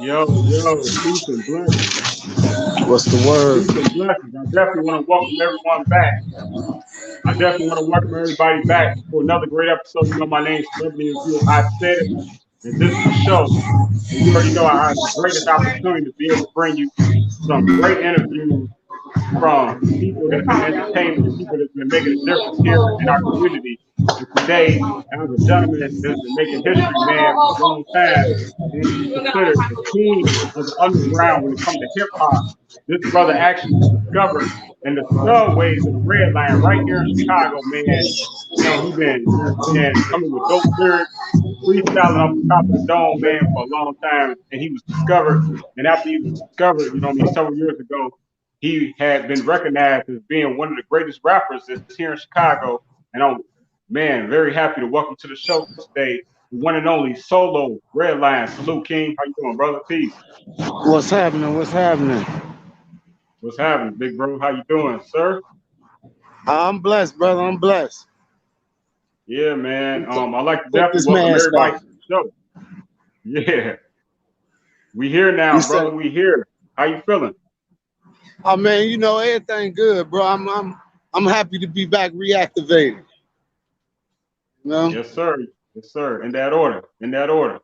Yo, peace and blessings. What's the word? Peace and blessings. I definitely want to welcome everyone back. I definitely want to welcome everybody back for another great episode. You know, my name's Celebrity Review. I said it, and this is the show. And you already know I have the greatest opportunity to be able to bring you some great interviews from people that's in entertainment and people that's been making a difference here in our community. And today, I have a gentleman that's been making history, man, for a long time, and he's considered the king of the underground when it comes to hip hop. This brother actually was discovered in the subways of the Redline right here in Chicago, man. You know, he been, you know what I'm saying, coming with dope lyrics, freestyling off the top of the dome, man, for a long time. And he was discovered. And after he was discovered, you know what I mean, several years ago, he had been recognized as being one of the greatest rappers that's here in Chicago. And I'm, man, very happy to welcome to the show today the one and only SoLow Redline. Salute, King. How you doing, brother? Peace. What's happening? What's happening? What's happening, big bro? How you doing, sir? I'm blessed, brother. I'm blessed. Yeah, man. I like to Take definitely this welcome mask everybody off. to the show. Yeah, we here now, You said, brother. We here. How you feeling? oh man, you know everything good, bro. I'm happy to be back reactivated. You know? Yes, sir. Yes, sir. In that order. In that order.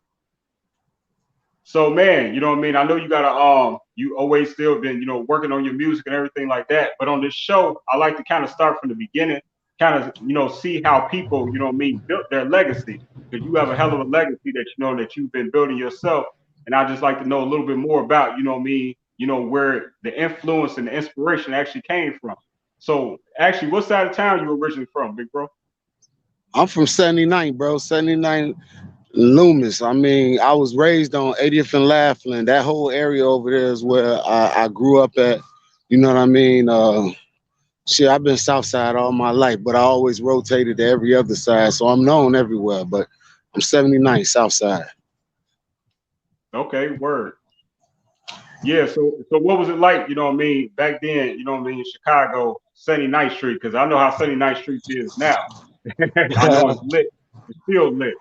So, man, you know what I mean? I know you got you always still been, you know, working on your music and everything like that. But on this show, I like to kind of start from the beginning, kind of, you know, see how people, you know what I mean, built their legacy. Because you have a hell of a legacy that you know that you've been building yourself. And I just like to know a little bit more about, you know what I mean, you know, where the influence and the inspiration actually came from. So, actually, what side of town you originally from, big bro? I'm from 79, bro. 79 Loomis. I mean, I was raised on 80th and Laughlin. That whole area over there is where I grew up at. You know what I mean? Shit, I've been South Side all my life, but I always rotated to every other side, so I'm known everywhere. But I'm 79 South Side. Okay, word. Yeah, so what was it like, you know what I mean, back then, you know what I mean, in Chicago, 79th Street, because I know how 79th Street is now. I know it's lit. It's still lit.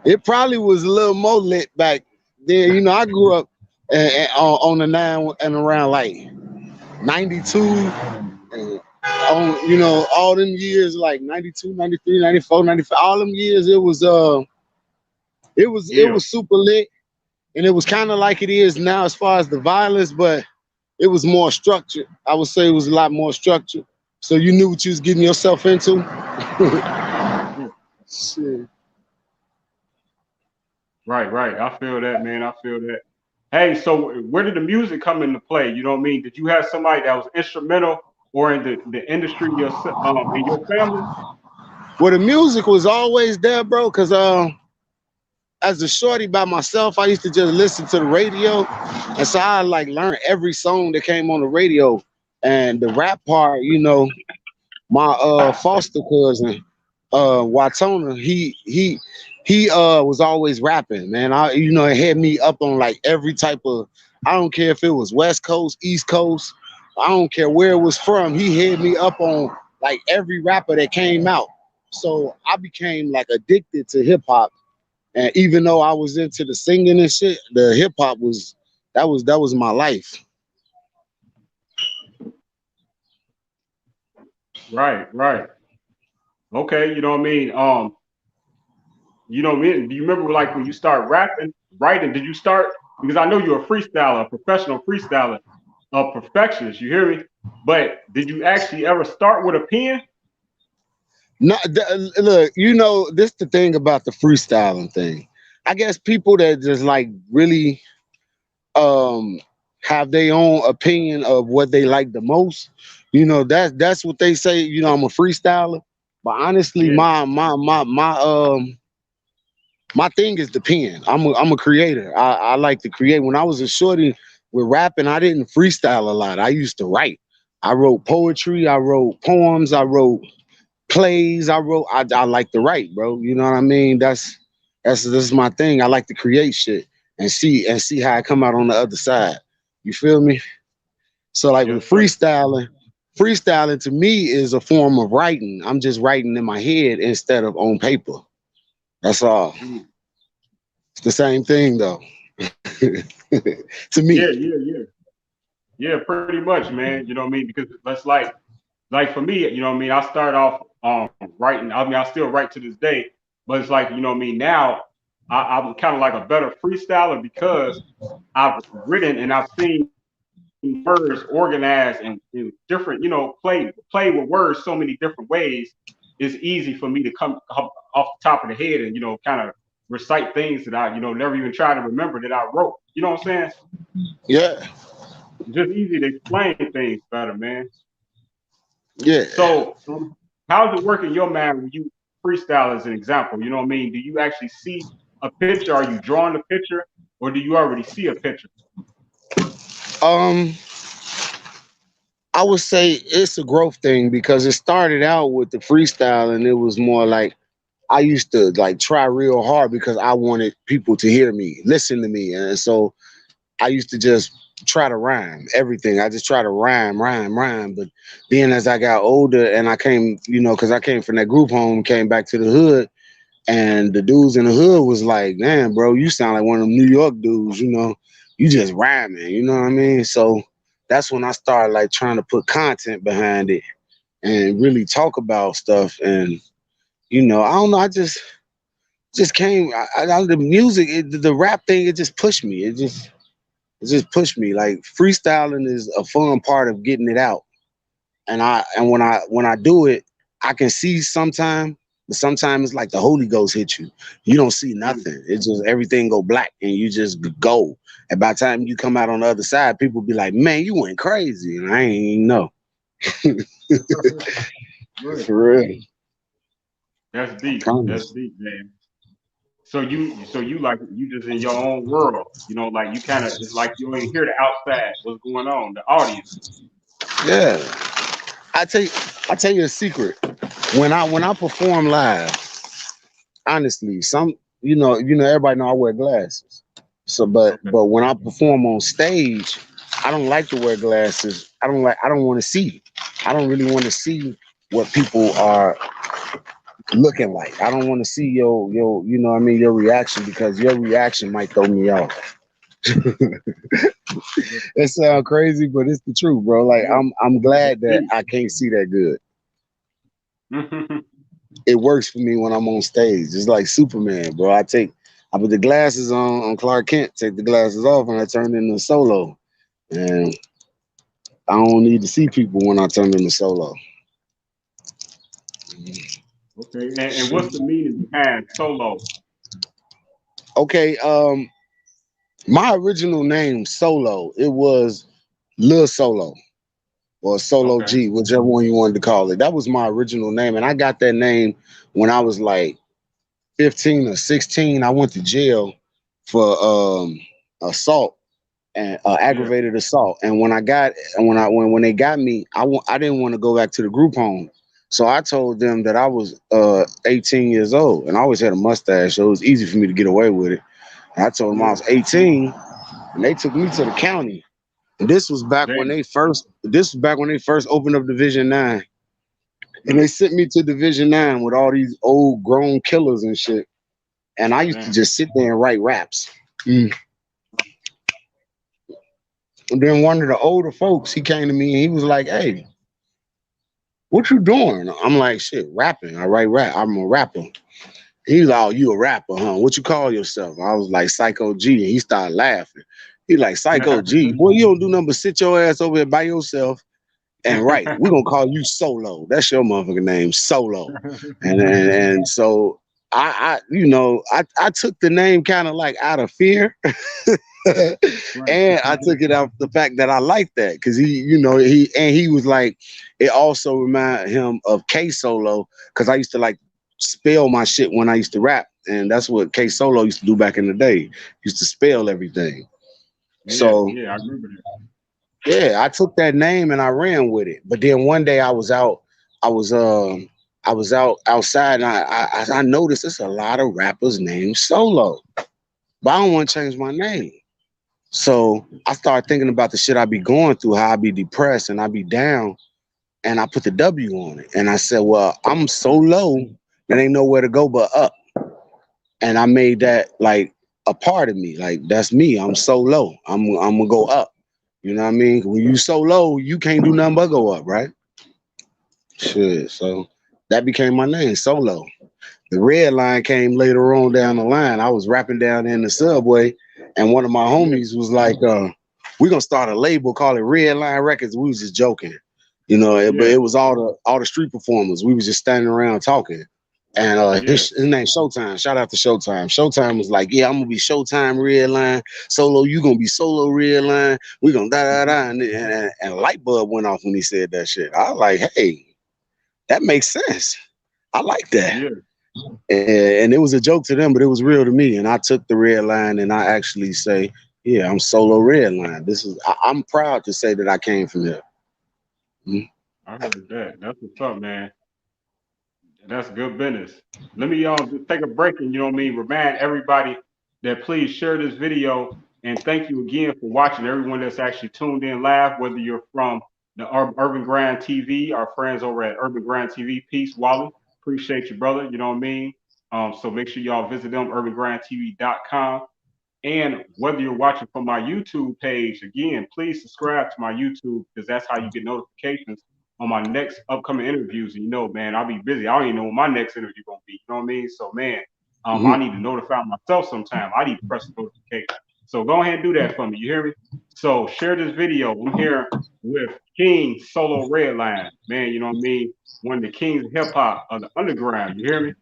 It probably was a little more lit back then. You know, I grew up on the 9 and around like 92. And on, you know, all them years like 92, 93, 94, 95, all them years it was Yeah, super lit. And it was kind of like it is now as far as the violence, but it was more structured. I would say it was a lot more structured. So you knew what you was getting yourself into. yeah. Shit. Right. I feel that, man. I feel that. Hey, so where did the music come into play? You know what I mean? Did you have somebody that was instrumental or in the industry yourself, in your family? Well, the music was always there, bro, because as a shorty by myself, I used to just listen to the radio. And so I like learned every song that came on the radio. And the rap part, you know, my foster cousin, Watona, he was always rapping, man. You know, it had me up on like every type of, I don't care if it was West Coast, East Coast, I don't care where it was from. He had me up on like every rapper that came out. So I became like addicted to hip hop. And even though I was into the singing and shit, the hip hop was my life. Right. Okay, you know what I mean? You know what I mean? Do you remember like when you start rapping, writing, did you start because I know you're a freestyler, a professional freestyler, a perfectionist, you hear me? But did you actually ever start with a pen? No, look, you know, this the thing about the freestyling thing. I guess people that just like really um have their own opinion of what they like the most. You know, that's what they say. You know, I'm a freestyler, but honestly, Yeah. my thing is the pen. I'm a creator. I like to create. When I was a shorty with rapping, I didn't freestyle a lot. I used to write. I wrote poetry. I wrote poems. I wrote plays. I like to write, bro. You know what I mean? This is my thing. I like to create shit and see how I come out on the other side. You feel me? So like Yes, with sir. freestyling to me is a form of writing. I'm just writing in my head instead of on paper. That's all. Mm. It's the same thing though. To Yeah, me. yeah, yeah. Yeah, pretty much, man. You know what I mean? Because that's like for me, you know what I mean, I started off writing. I mean, I still write to this day, but it's like, you know what I mean, now I'm kind of like a better freestyler because I've written and I've seen words organized and different, you know, play with words so many different ways. It's easy for me to come off the top of the head and, you know, kind of recite things that I, you know, never even tried to remember that I wrote. You know what I'm saying? Yeah. It's just easy to explain things better, man. Yeah. So, how's it work in your mind when you freestyle as an example? You know what I mean? Do you actually see a picture? Are you drawing a picture, or do you already see a picture? Um, I would say it's a growth thing because it started out with the freestyle and it was more like I used to like try real hard because I wanted people to hear me, listen to me. And so I used to just try to rhyme everything. I just try to rhyme, rhyme, rhyme. But then as I got older and I came, you know, because I came from that group home, came back to the hood, and the dudes in the hood was like, man, bro, you sound like one of them New York dudes, you know, you just rhyming, you know what I mean? So that's when I started like trying to put content behind it and really talk about stuff. And, you know, I don't know, I just came, the music, the rap thing, it just pushed me. It just pushed me. Like freestyling is a fun part of getting it out. And when I do it, I can see sometime, but sometimes it's like the Holy Ghost hit you. You don't see Mm. nothing. It's just everything go black and you just go. And by the time you come out on the other side, people be like, "Man, you went crazy," and I ain't even know. Good. For real. That's deep. That's Promise. deep, man. So you like you just in your own world. You know, like you kind of it's like you ain't hear the outside. What's going on? The audience. Yeah. I tell you, I tell you a secret. When I perform live, honestly, everybody know I wear glasses. So, Okay. but when I perform on stage, I don't like to wear glasses. I don't want to see. I don't really want to see what people are looking like. I don't want to see your your reaction because your reaction might throw me off. It sounds crazy, but it's the truth, bro. Like Yeah. I'm That's glad that deep. I can't see that good. It works for me when I'm on stage. It's like Superman, bro. I put the glasses on Clark Kent, take the glasses off, and I turn into Solo. And I don't need to see people when I turn into SoLow. Okay. And what's the meaning behind solo? Okay, my original name Solo, it was Lil Solo or Solo Okay. G, whichever one you wanted to call it. That was my original name, and I got that name when I was like 15 or 16. I went to jail for assault and Yeah. aggravated assault. And when they got me, I didn't want to go back to the group home. So I told them that I was 18 years old, and I always had a mustache, so it was easy for me to get away with it. And I told them I Yeah. was 18, and they took me to the county. And this was back when Damn. they first opened up Division 9, and they sent me to Division 9 with all these old grown killers and shit. And I used to Damn. just sit there and write raps. Mm. And then one of the older folks, he came to me and he was like, "Hey, what you doing?" I'm like, "Shit, rapping. I write rap. I'm a rapper." He's like, "Oh, you a rapper, huh? What you call yourself?" I was like, "Psycho G," and he started laughing. He like, "Psycho G, boy, you don't do nothing but sit your ass over here by yourself and write. We gonna call you Solo. That's your motherfucking name, Solo." And so I took the name kind of like out of fear. Right. And I took it out the fact that I liked that because he was like, it also reminded him of K Solo because I used to like spell my shit when I used to rap, and that's what K Solo used to do back in the day. He used to spell everything. Yeah. So Yeah. I remember that. yeah, I took that name and I ran with it. But then one day I was out, I was I was outside and I noticed there's a lot of rappers named Solo, but I don't want to change my name. So I started thinking about the shit I be going through, how I be depressed and I be down, and I put the W on it. And I said, well, I'm so low that ain't nowhere to go but up. and I made that like a part of me. Like that's me. I'm so low. I'm gonna go up. You know what I mean? When you so low, you can't do nothing but go up, right? Shit. So that became my name, SoLow. The Redline came later on down the line. I was rapping down in the subway, and one of my Yeah, homies was like, "We're gonna start a label, call it Redline Records." We was just joking, you know. But yeah, it was all the street performers. We was just standing around talking, and yeah, his name Showtime. Shout out to Showtime. Showtime was like, "Yeah, I'm gonna be Showtime Redline. SoLow, you gonna be SoLow Redline. We gonna da da da." And a light bulb went off when he said that shit. I was like, "Hey, that makes sense. I like that." yeah, And it was a joke to them, but it was real to me. And I took the red line and I actually say, yeah, I'm SoLow Redline. I'm proud to say that I came from here. Mhm. I heard that. That's what's up, man. That's good business. Let me just take a break and remind everybody that please share this video and thank you again for watching. Everyone that's actually tuned in live, whether you're from the Urban Grind TV, our friends over at Urban Grind TV. Peace, Wally. Appreciate you, brother. You know what I mean? So make sure y'all visit them, urbangrindtv.com. And whether you're watching from my YouTube page, again, please subscribe to my YouTube because that's how you get notifications on my next upcoming interviews. And man, I'll be busy. I don't even know what my next interview gonna be. You know what I mean? So man, I Mhm. need to notify myself sometime. I need to press the notification. So go ahead and do that for me. You hear me? So share this video. I'm here with King SoLow Redline. Man, you know what I mean? One of the kings of hip hop of the underground. You hear me?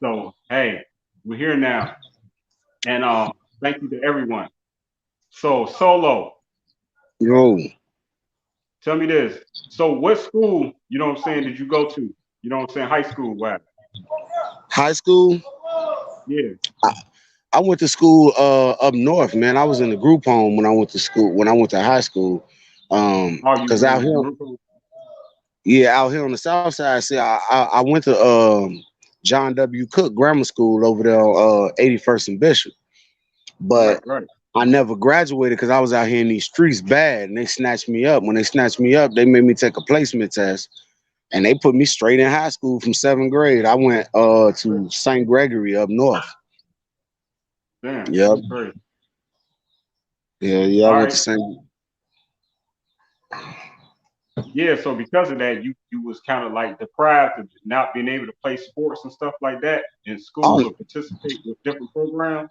So hey, we're here now. And thank you to everyone. So SoLow, Yo, tell me this. So what school, did you go to? You know what I'm saying? High school, wow. high school. Yeah. I, I went to school up north, man. I was in the group home when I went to school. When I went to high school, Oh, you cause were out in here, group home? yeah, out here on the south side. See, I went to John W. Cook Grammar School over there on 81st and Bishop, Right, but right. I never graduated because I was out here in these streets bad, and they snatched me up. When they snatched me up, they made me take a placement test, and they put me straight in high school from seventh grade. I went to St. Gregory up north. Damn, Yep, that's crazy. yeah. I All went to right. St. Yeah, so because of that, you was kind of like deprived of not being able to play sports and stuff like that in school Oh, or participate with different programs.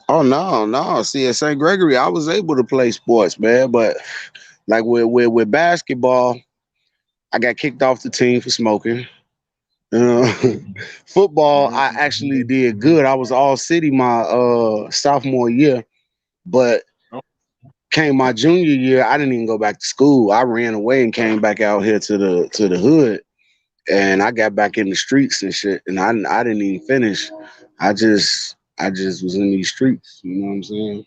oh no, no. See, at St. Gregory, I was able to play sports, man, but like with basketball, I got kicked off the team for smoking. Uh, football, I Mhm. actually did good. I was all city my sophomore year, but Oh, came my junior year, I didn't even go back to school. I ran away and came back out here to the hood, and I got back in the streets and shit. And I didn't even finish. I just was in these streets. You know what I'm saying?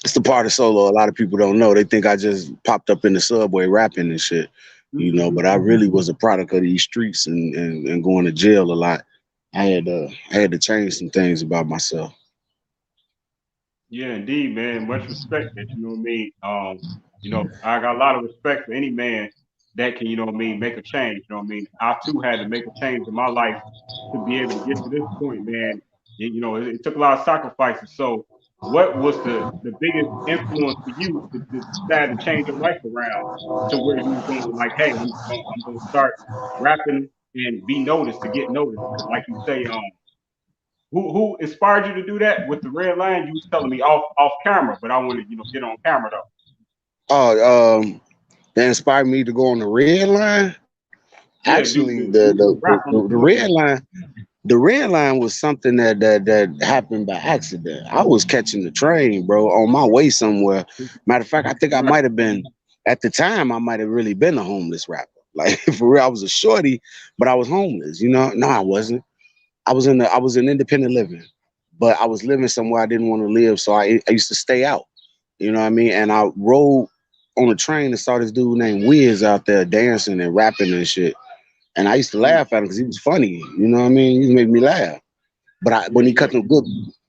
It's the part of SoLow a lot of people don't know. They think I just popped up in the subway rapping and shit. You know, but I really was a product of these streets and going to jail a lot. I had to change some things about myself. yeah, indeed, man. Much respect that, you know what I mean? I got a lot of respect for any man that can, make a change. You know what I mean? I too had to make a change in my life to be able to get to this point, man. It took a lot of sacrifices. So what was the biggest influence for you to decide to change your life around to where you was going like, hey, I'm gonna start rapping and be noticed to get noticed. Because like you say, who inspired you to do that with the red line? You was telling me off camera, but I want to get on camera though. Oh, that inspired me to go on the red line. Yeah, Actually, do rap on the the hood red though. line, the red line was something that happened by accident. I was catching the train, bro, on my way somewhere. Matter of fact, I think I Right. might have been at the time. I might have really been a homeless rapper. Like for real, I was a shorty, but I was homeless. You know, no, I wasn't. I was in independent living, but I was living somewhere I didn't want to live, so I used to stay out. You know what I mean? And I rode on a train and saw this dude named Wiz out there dancing and rapping and shit. And I used to Mm, laugh at him because he was funny. You know what I mean? He made me laugh. But yeah, yeah.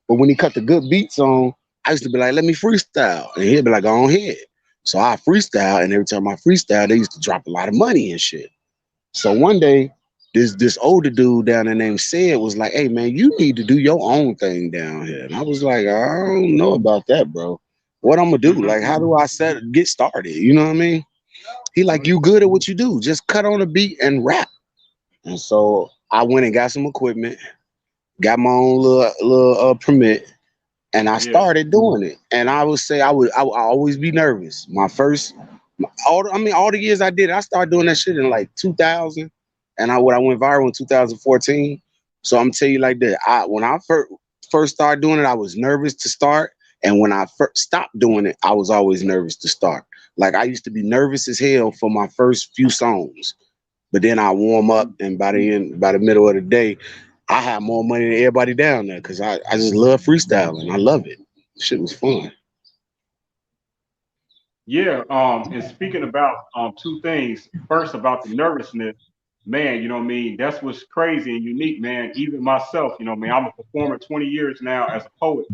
when he cut the good beats on, I used to be like, let me freestyle. And he'd be like, go on ahead. So I freestyle, and every time I freestyle, they used to drop a lot of money and shit. So one day, this older dude down there named Sid was like, "Hey man, you need to do your own thing down here." And I was like, "I don't know about that, bro. What I'm gonna do? Like, how do I get started? You know what I mean?" He like, "You good at what you do? Just cut on a beat and rap." And so I went and got some equipment, got my own little permit, and I Yeah. started doing it. And I would say I would always be nervous. My first, all the years I did, I started doing that shit in like 2000, and I went viral in 2014. So I'm tell you like that. When I first started doing it, I was nervous to start, and when I first stopped doing it, I was always nervous to start. Like I used to be nervous as hell for my first few songs, but then I warm up, and by the middle of the day, I have more money than everybody down there because I just love freestyling. I love it. Shit was fun. Yeah, and speaking about two things. First, about the nervousness, man, you know what I mean? That's what's crazy and unique, man. Even myself, you know what I mean? I'm a performer 20 years now as a poet.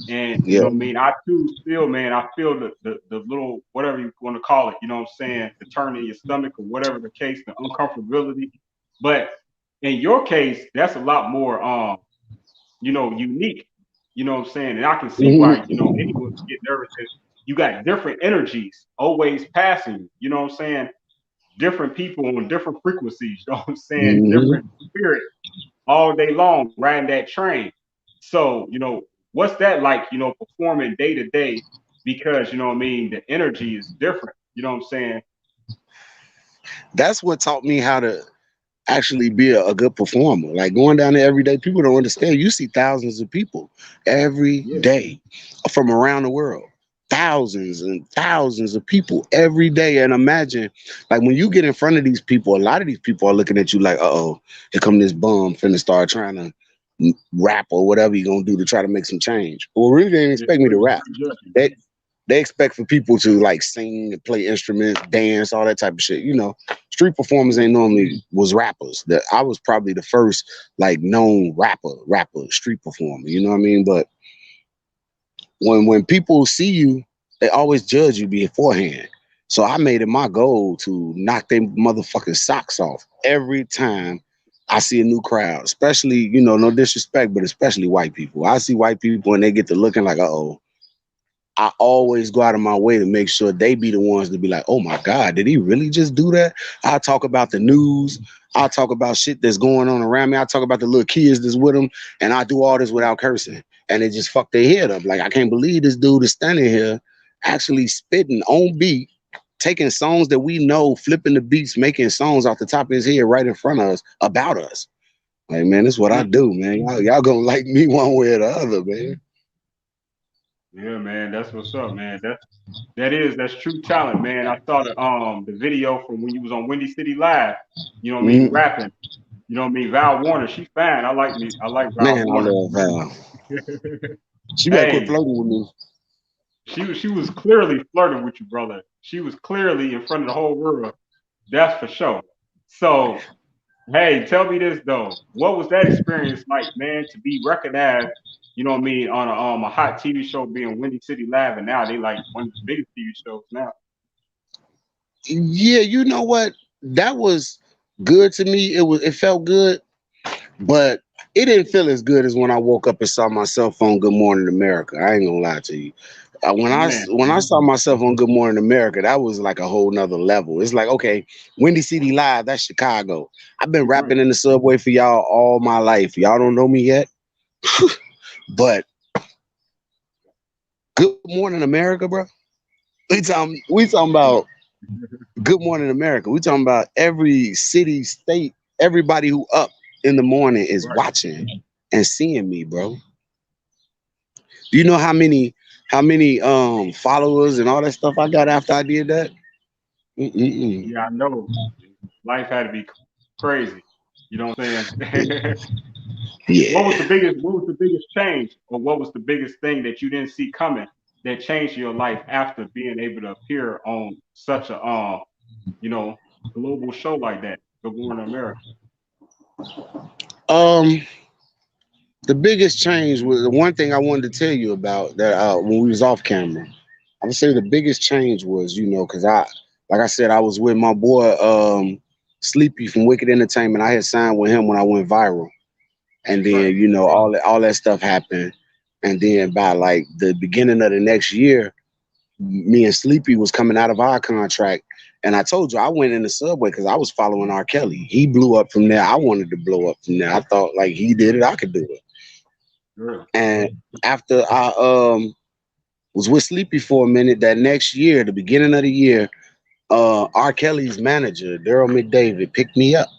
And you know Yeah. what I mean? I too feel, man, I feel the little whatever you want to call it, you know what I'm saying, the turn in your stomach or whatever the case, the uncomfortability. But in your case, that's a lot more unique. You know what I'm saying? And I can see why, anyone would get nervous. You got different energies always passing you. You know what I'm saying? Different people on different frequencies. You know what I'm saying? Hmm. Different spirits all day long riding that train. So, what's that like, performing day to day? Because, you know what I mean? The energy is different. You know what I'm saying? That's what taught me how to actually be a good performer. Like going down there every day, people don't understand. You see thousands of people every Yeah. day from around the world. Thousands and thousands of people every day. And imagine, like when you get in front of these people, a lot of these people are looking at you like, oh, here come this bum finna start trying to rap or whatever you're gonna do to try to make some change. Well, really, they didn't Yeah. expect me to rap. Prejudging. They they expect for people to like sing and play instruments, dance, all that type of shit. Street performers Yeah. ain't normally was rappers. That I was probably the first like known rapper, street performer. You know what I mean? But when people see you, they always judge you beforehand. So I made it my goal to knock their motherfucking socks off every time I see a new crowd. Especially, no disrespect, but especially white people. I see white people and they get to looking like, oh, I always go out of my way to make sure they be the ones to be like, oh my God, did he really just do that? I'll talk about the news. I'll talk about shit that's going on around me. I'll talk about the little kids that's with them. And I do all this without cursing. And it just fucked their head up. Like, I can't believe this dude is standing here actually spitting on beat, taking songs that we know, flipping the beats, making songs off the top of his head right in front of us about us. Like, man, this is what I Mm. do, man. Y'all gonna like me one way or the other, man. Yeah, man. That's what's up, man. That's true talent, man. I saw the video from when you was on Windy City Live, you know what I mean, Mhm. rapping. You know what I mean? Val Warner, she fine. I like Val Man, I Warner. love Val. She better quit Hey, flirting with me. she was clearly flirting with you, brother. She was clearly in front of the whole world. That's for sure. So, hey, tell me this though. What was that experience like, man, to be recognized, you know what I mean, on a hot TV show being Windy City Live, and now they like one of the biggest TV shows now. Yeah, you know what? That was good to me. It felt good, but it didn't feel as good as when I woke up and saw my cell phone Good Morning America. I ain't gonna lie to you. Man, When I saw myself on Good Morning America, that was like a whole nother level. It's like, okay, Windy City Live, that's Chicago. I've been right. rapping in the subway for y'all all my life. Y'all don't know me yet, but Good Morning America, bro. We talking about Good Morning America. We talking about every city, state, everybody who up in the morning is Right. watching and seeing me, bro. Do you know how many followers and all that stuff I got after I did that? Mm-mm-mm. Yeah, I know. Life had to be crazy. You know what I'm saying? Yeah. What was the biggest change, or what was the biggest thing that you didn't see coming that changed your life after being able to appear on such a you know, global show like that, Good Morning America? Um, the biggest change was the one thing I wanted to tell you about that when we was off camera. I would say the biggest change was, because like I said, I was with my boy. Sleepy from Wicked Entertainment. I had signed with him when I went viral, and Right. then all that stuff happened, and then by like the beginning of the next year, me and Sleepy was coming out of our contract. And I told you I went in the subway because I was following R. Kelly. He blew up from there. I wanted to blow up from there. I thought like he did it, I could do it. Really. And after I was with Sleepy for a minute, that next year, the beginning of the year, R. Kelly's manager, Daryl McDavid, picked me up.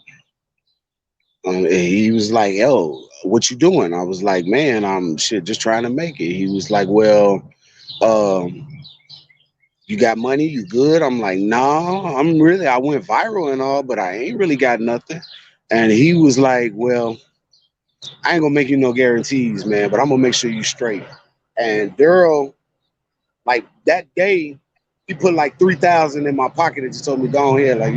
And he was like, "Yo, what you doing?" I was like, "Man, I'm shit, just trying to make it." He was like, "Well, um, you got money? You good?" I'm like, "Nah, I went viral and all, but I ain't really got nothing." And he was like, "Well, I ain't gonna make you no guarantees, man, but I'm gonna make sure you straight." And Daryl, like that day, he put like 3,000 in my pocket and just told me, "Go on here," like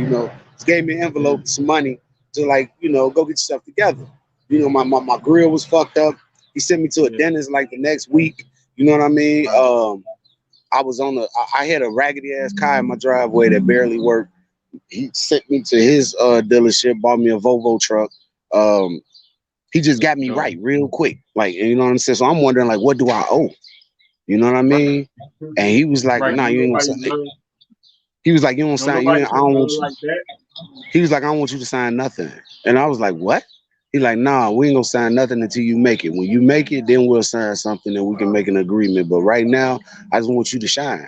just gave me an envelope with some money to like go get yourself together. My grill was fucked up. He sent me to a Yeah. dentist like the next week. You know what I mean? Right. I was I had a raggedy ass car in my driveway that barely worked. He sent me to his dealership, bought me a Volvo truck. Um, he just got me Dope. right real quick. Like, you know what I'm saying? So I'm wondering like, what do I owe? You know what I Right. mean? And he was like, Right. "Nah, Don't you ain't gonna nobody sign." deserve. He was like, "You don't Don't sign. You nobody ain't, I treat don't brother want you." like that. He was like, "I don't want you to sign nothing." And I was like, "What?" He like, "Nah, we ain't gonna sign nothing until you make it. When you make it, then we'll sign something and we can make an agreement. But right now, I just want you to shine."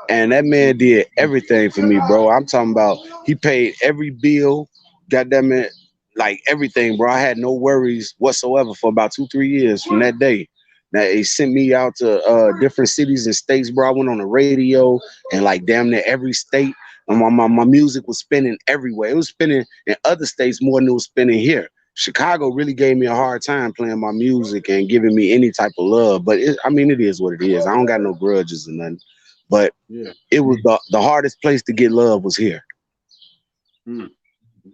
And that man Mm-hmm. did everything for me, bro. I'm talking about he paid every bill, goddamn it, like everything, bro. I had no worries whatsoever for about 2, 3 years from that day. Now he sent me out to different cities and states, bro. I went on the radio and like damn near every state. And my music was spinning everywhere. It was spinning in other states more than it was spinning here. Chicago really gave me a hard time playing my music and giving me any type of love. But I mean, it is what it is. I don't got no grudges or nothing. But Yeah. it was the hardest place to get love was here. Mm.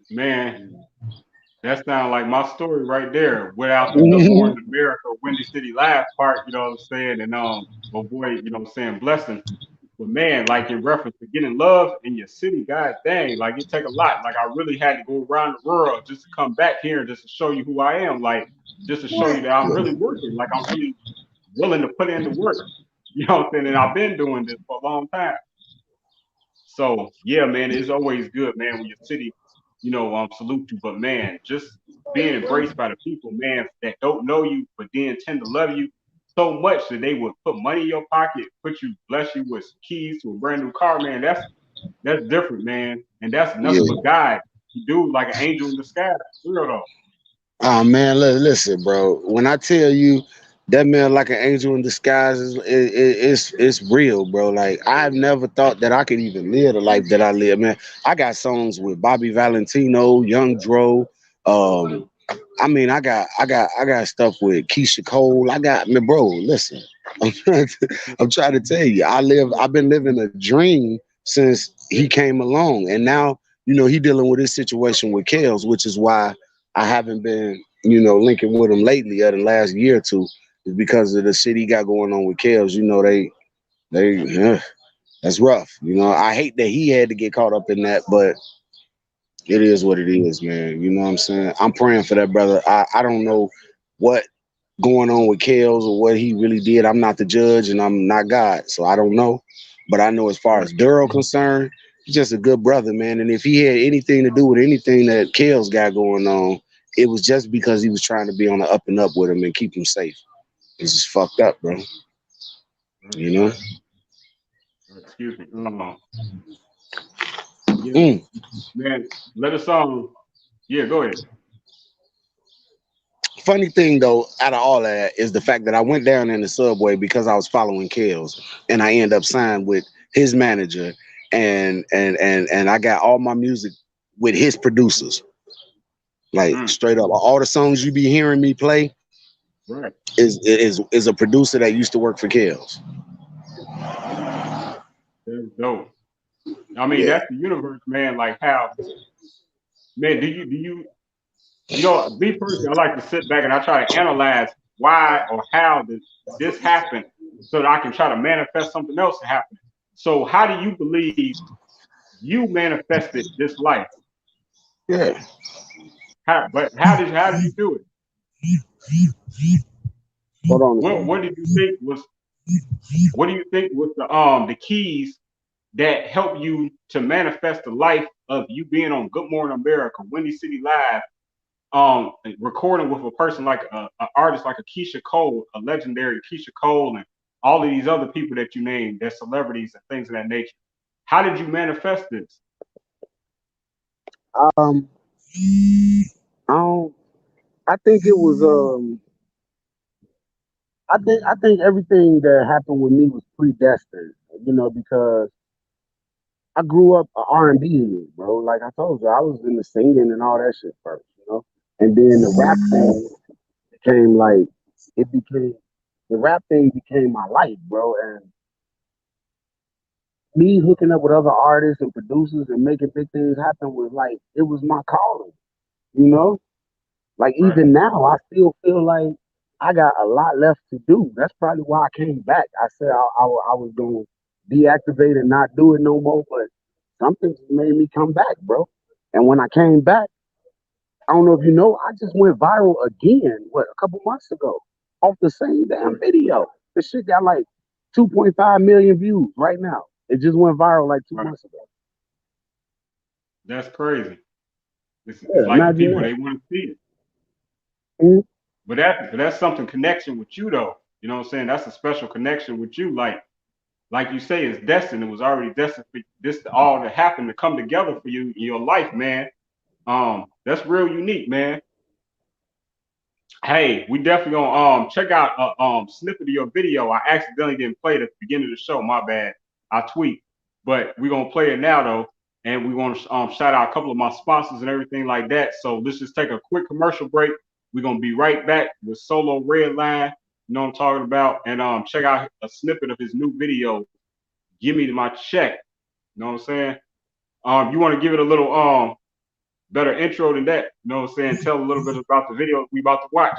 Man, that sounds like my story right there. Without the Good Morning America, Windy City Live part, you know what I'm saying, and avoid, you know what I'm saying, blessing. But man, like in reference to getting love in your city, god dang, like it take a lot. Like I really had to go around the world just to come back here and just to show you who I am. Like just to show you that I'm really working. Like I'm really willing to put in the work. You know what I'm saying? And I've been doing this for a long time. So yeah, man, it's always good, man, when your city, salute you. But man, just being embraced by the people, man, that don't know you, but then tend to love you so much that they would put money in your pocket, bless you with keys to a brand new car, man. That's different, man. And that's nothing but Yeah. God. You do like an angel in the sky. For real though. Oh man, listen, bro. When I tell you that man like an angel in disguise it's real, bro. Like I've never thought that I could even live the life that I live, man. I got songs with Bobby Valentino, Young Dro. Um, I got stuff with Keisha Cole. I got man, bro. Listen, I'm trying to tell you, I've been living a dream since he came along, and now he dealing with his situation with Kels, which is why I haven't been linking with him lately, or the last year or two, is because of the shit he got going on with Kels. They that's rough. I hate that he had to get caught up in that, but it is what it is, man. You know what I'm saying? I'm praying for that brother. I don't know what going on with Kels or what he really did. I'm not the judge and I'm not God, so I don't know. But I know as far Right. as Daryl concerned, he's just a good brother, man. And if he had anything to do with anything that Kels got going on, it was just because he was trying to be on the up and up with him and keep him safe. It's just fucked up, bro. Right. You know? Excuse me. Yeah, Mm. man. Let us yeah, go ahead. Funny thing though, out of all of that, is the fact that I went down in the subway because I was following Kels, and I end up signed with his manager, and I got all my music with his producers, like Mm, straight up. All the songs you be hearing me play right. is a producer that used to work for Kels. That's dope. I mean, Yeah. that's the universe, man. Like how, man, me personally, I like to sit back and I try to analyze why or how did this happen so that I can try to manifest something else to happen. So how do you believe you manifested this life? Yeah. How did you do it? Hold on a What second. what did you think was what do you think was the keys that help you to manifest the life of you being on Good Morning America, Windy City Live, recording with a person like a artist like a Keisha Cole, a legendary Keisha Cole, and all of these other people that you named, they're celebrities and things of that nature. How did you manifest this? Um, I don't. I think it was. I think everything that happened with me was predestined. Because I grew up a R&B youth, bro. Like I told you, I was in the singing and all that shit first. And then the rap thing became like it became the rap thing became my life, bro. And me hooking up with other artists and producers and making big things happen was like it was my calling, you know. Like Right. even now, I still feel like I got a lot left to do. That's probably why I came back. I said I was going to deactivate and not do it no more, but something just made me come back, bro. And when I came back, I don't know if you know, I just went viral again, a couple months ago, off the same damn video. This shit got like 2.5 million views right now. It just went viral like two Right. months ago. That's crazy. It's Yeah, like the imagine people that. they want to see it. Mhm. But that's something connection with you though. You know what I'm saying? That's a special connection with you. Like you say, it's destined. It was already destined for this to all to happen to come together for you in your life, man. That's real unique, man. Hey, we definitely gonna check out a snippet of your video. I accidentally didn't play it at the beginning of the show. My bad. I tweet, but we're gonna play it now though, and we want to shout out a couple of my sponsors and everything like that. So let's just take a quick commercial break. We're gonna be right back with SoLow Redline. You know what I'm talking about, and check out a snippet of his new video. Gimme My Check. You know what I'm saying? You want to give it a little better intro than that? You know what I'm saying? Tell a little bit about the video we about to watch.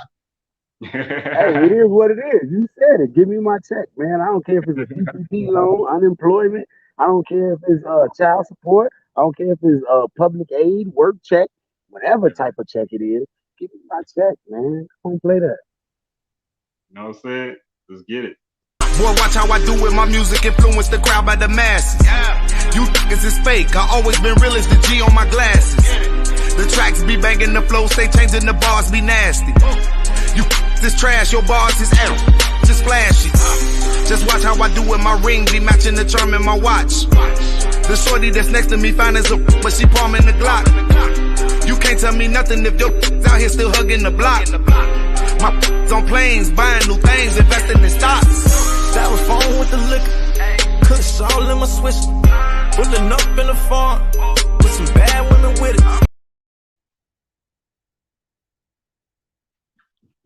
Hey, it is what it is. You said it. Give me my check, man. I don't care if it's a PPP loan, unemployment. I don't care if it's child support. I don't care if it's public aid, work check, whatever type of check it is. Give me my check, man. Come on, play that. You know what I'm saying? Let's get it. Boy, watch how I do with my music, influence the crowd by the masses. You niggas is fake, I always been real as the G on my glasses. The tracks be banging, the flow stay changing, the bars be nasty. You this trash, your bars is out, just flashy. Just watch how I do with my ring, be matching the charm in my watch. The shorty that's next to me fine as a but she palming the Glock. You can't tell me nothing if your out here still hugging the block. My on planes, buying new things, investing in stocks. Styrofoam with the liquor, kush all in my switch. Pulling up in the farm, with some bad women with it.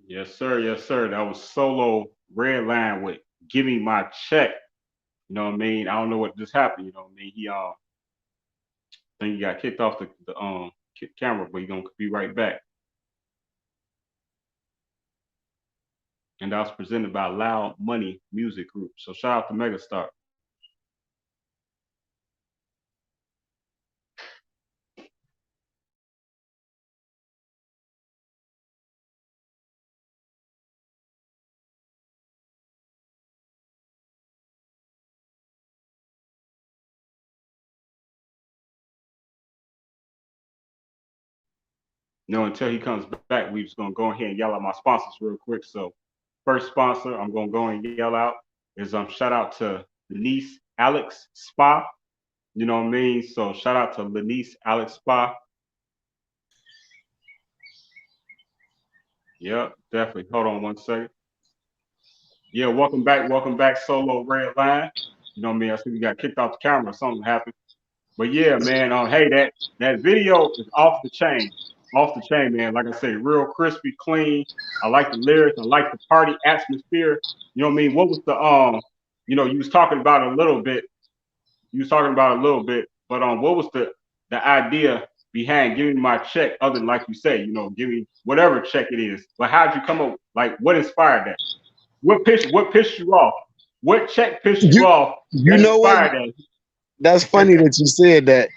Yes, sir. Yes, sir. That was SoLow Redline with Gimme My Check. You know what I mean? I don't know what just happened. You know what I mean? He I think he got kicked off the camera, but he's gonna be right back. And that was presented by Loud Money Music Group. So shout out to Megastar. No, until he comes back, we're just gonna go ahead and yell out my sponsors real quick. So first sponsor I'm gonna go and yell out is shout out to Lenice Alex Spa. You know what I mean? So shout out to Lenice Alex Spa. Yep, definitely. Hold on one second. Yeah, welcome back, SoLow Redline. You know what I mean? I think we got kicked off the camera, something happened. But yeah, man, hey, that video is off the chain, man. Like I say, real crispy, clean. I like the lyrics, I like the party atmosphere. You know what I mean? What was the you was talking about it a little bit. You was talking about it a little bit, but what was the idea behind giving my check? Other than like you say, give me whatever check it is. But how'd you come up? Like, what inspired that? What pissed you off? What check pissed you You off you that know what? inspired That's funny that? that you said that.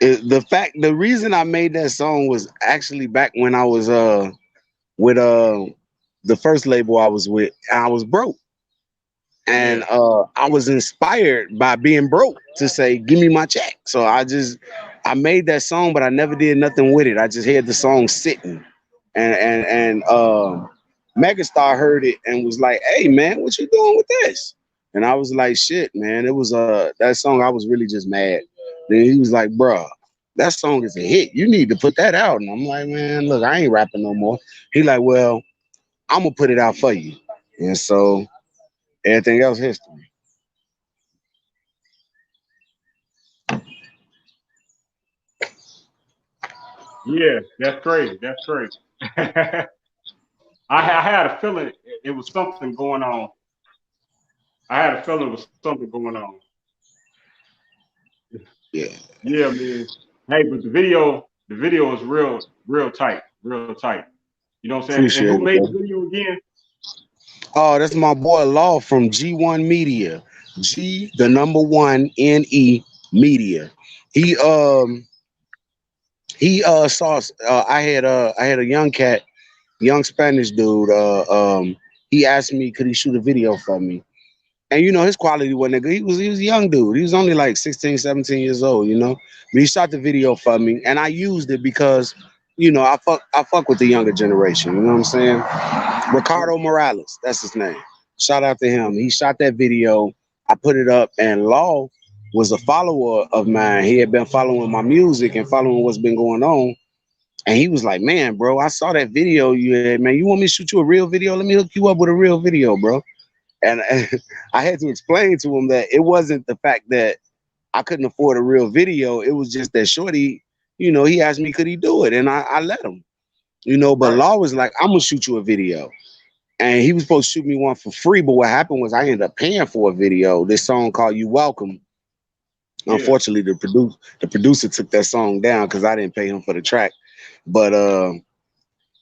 The reason I made that song was actually back when I was with the first label I was with. I was broke, Yeah. and I was inspired by being broke to say, "Give me my check." So I made that song, but I never did nothing with it. I just had the song sitting, and Megastar heard it and was like, "Hey man, what you doing with this?" And I was like, "Shit, man, it was that song. I was really just mad." Then he was like, "Bruh, that song is a hit. You need to put that out." And I'm like, "Man, look, I ain't rapping no more." He like, "Well, I'm gonna put it out for you." And so everything else history. Yeah, that's crazy. That's crazy. I had a feeling it was something going on. I had a feeling it was something going on. Yeah, Yeah, man. Hey, but the video is real tight, real tight. You know what I'm saying? And appreciate who it, made the bro. video again? Oh, that's my boy Law from G1 Media. G the number one NE Media. He saw I had a young cat, young Spanish dude. He asked me could he shoot a video for me. And you know his quality wasn't that good. He was a young dude. He was only like 16, 17 years old, you know. But he shot the video for me and I used it because I fuck with the younger generation, you know what I'm saying? Ricardo Morales, that's his name. Shout out to him. He shot that video. I put it up, and Law was a follower of mine. He had been following my music and following what's been going on. And he was like, "Man, bro, I saw that video you had. Man, you want me to shoot you a real video? Let me hook you up with a real video, bro." And I had to explain to him that it wasn't the fact that I couldn't afford a real video. It was just that Shorty, he asked me could he do it, and I let him. But Right. Law was like, "I'm gonna shoot you a video." And he was supposed to shoot me one for free, but what happened was I ended up paying for a video. This song called "You Welcome." Yeah. Unfortunately, the producer took that song down because I didn't pay him for the track. But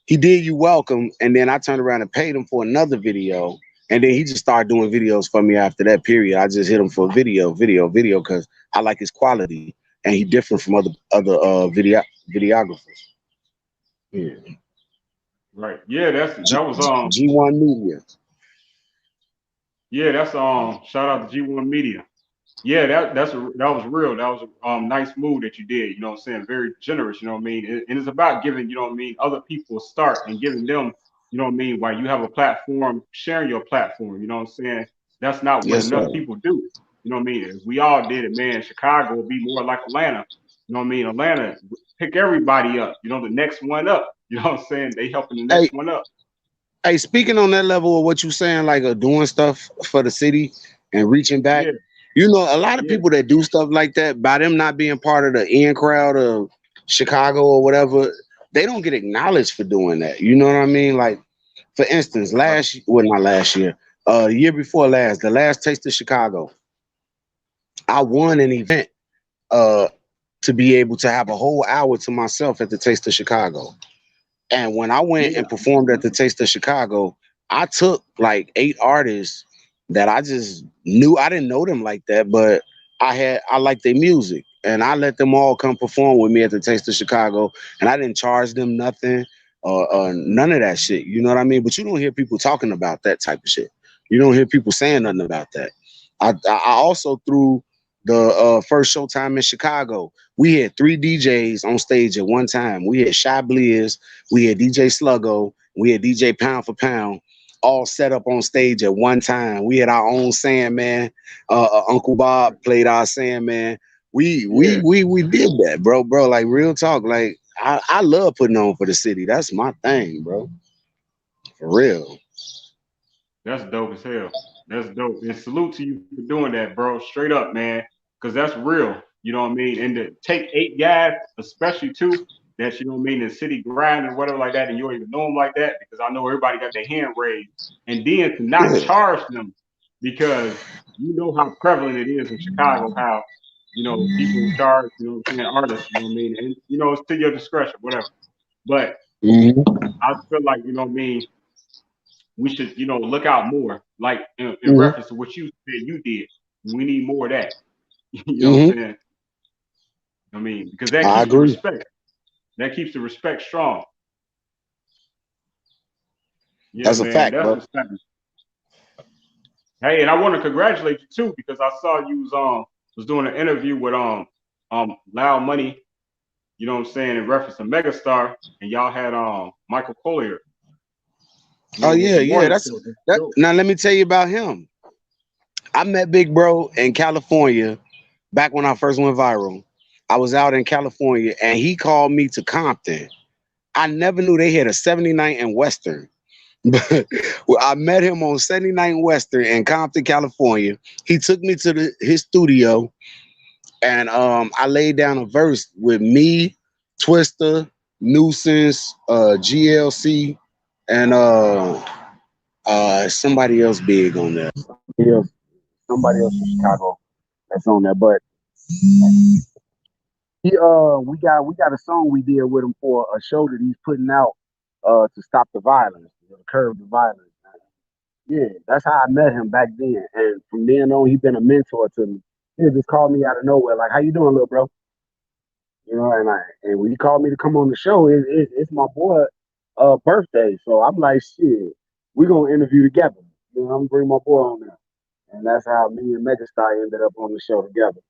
he did "You Welcome," and then I turned around and paid him for another video. And then he just started doing videos for me after that period. I just hit him for video, because I like his quality, and he different from other videographers. Yeah. Right. Yeah, that was G1 Media. yeah, that's shout out to G1 Media. Yeah, that was real. That was a nice move that you did. You know what I'm saying? Very generous. You know what I mean? And it's about giving, you know what I mean, other people a start and giving them, you know what I mean, while you have a platform, sharing your platform. You know what I'm saying? That's not what Yes, sir. enough people do. You know what I mean? If we all did it, man, Chicago would be more like Atlanta. You know what I mean? Atlanta pick everybody up. You know, the next one up. You know what I'm saying? They helping the Hey, next one up. Hey, speaking on that level of what you saying, like doing stuff for the city and reaching back, Yeah, a lot of yeah, people that do stuff like that, by them not being part of the in crowd of Chicago or whatever, they don't get acknowledged for doing that. You know what I mean? Like, for instance, right. not last year, the year before last, the last Taste of Chicago, I won an event uh to be able to have a whole hour to myself at the Taste of Chicago. And when I went Yeah, and performed at the Taste of Chicago, I took like 8 artists that I just knew. I didn't know them like that, but I liked their music. And I let them all come perform with me at the Taste of Chicago. And I didn't charge them nothing or none of that shit. You know what I mean? But you don't hear people talking about that type of shit. You don't hear people saying nothing about that. I also threw the first Showtime in Chicago. We had 3 DJs on stage at one time. We had Shy Bliz, we had DJ Sluggo, we had DJ Pound for Pound, all set up on stage at one time. We had our own Sandman. Uncle Bob played our Sandman. We we yeah. we we did that, bro. Like real talk. Like I love putting on for the city. That's my thing, bro. For real. That's dope as hell. That's dope. And salute to you for doing that, bro. Straight up, man. Because that's real. You know what I mean? And to take 8 guys, especially two, that you know what I mean, in city grind and whatever like that, and you don't even know them like that, because I know everybody got their hand raised. And then to not Yeah. charge them because you know how prevalent it is in Chicago, how, people charge, what I'm saying, artists, you know what I mean? And, it's to your discretion, whatever. But Hmm. I feel like, what I mean, we should, look out more. Like in Hmm. reference to what you said you did. We need more of that. You know what I'm Hmm. saying? I mean, because that I keeps the agree. respect. That keeps the respect strong. Yeah, That's a man, fact, that's bro. what's happening. Hey, and I want to congratulate you too because I saw you was doing an interview with Loud Money, you know what I'm saying, in reference to Megastar, and y'all had Michael Collier, Oh with the yeah. morning That's show. That's that. dope. Now let me tell you about him. I met Big Bro in California back when I first went viral. I was out in California and he called me to Compton. I never knew they had a 79 and Western. But well, I met him on 79 Western in Compton, California. He took me to his studio and I laid down a verse with me, Twister, Nuisance, GLC, and somebody else big on there. Somebody else from Chicago that's on there. But we got a song we did with him for a show that he's putting out to stop the violence, curb the violence. Yeah, that's how I met him back then. And from then on, he's been a mentor to me. He just called me out of nowhere, like, "How you doing, little bro?" And when he called me to come on the show, it's my boy birthday. So I'm like, shit, we gonna interview together. I'm gonna bring my boy on there. And that's how me and Megastar ended up on the show together.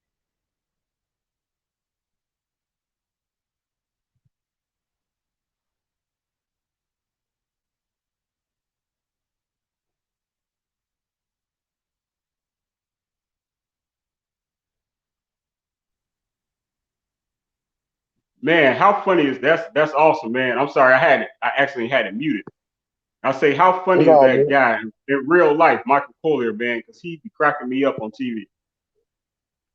Man, how funny is that's awesome, man. I'm sorry, I actually had it muted. I say, how funny It's is all that good. guy in real life, Michael Collier, man? Because he be cracking me up on TV.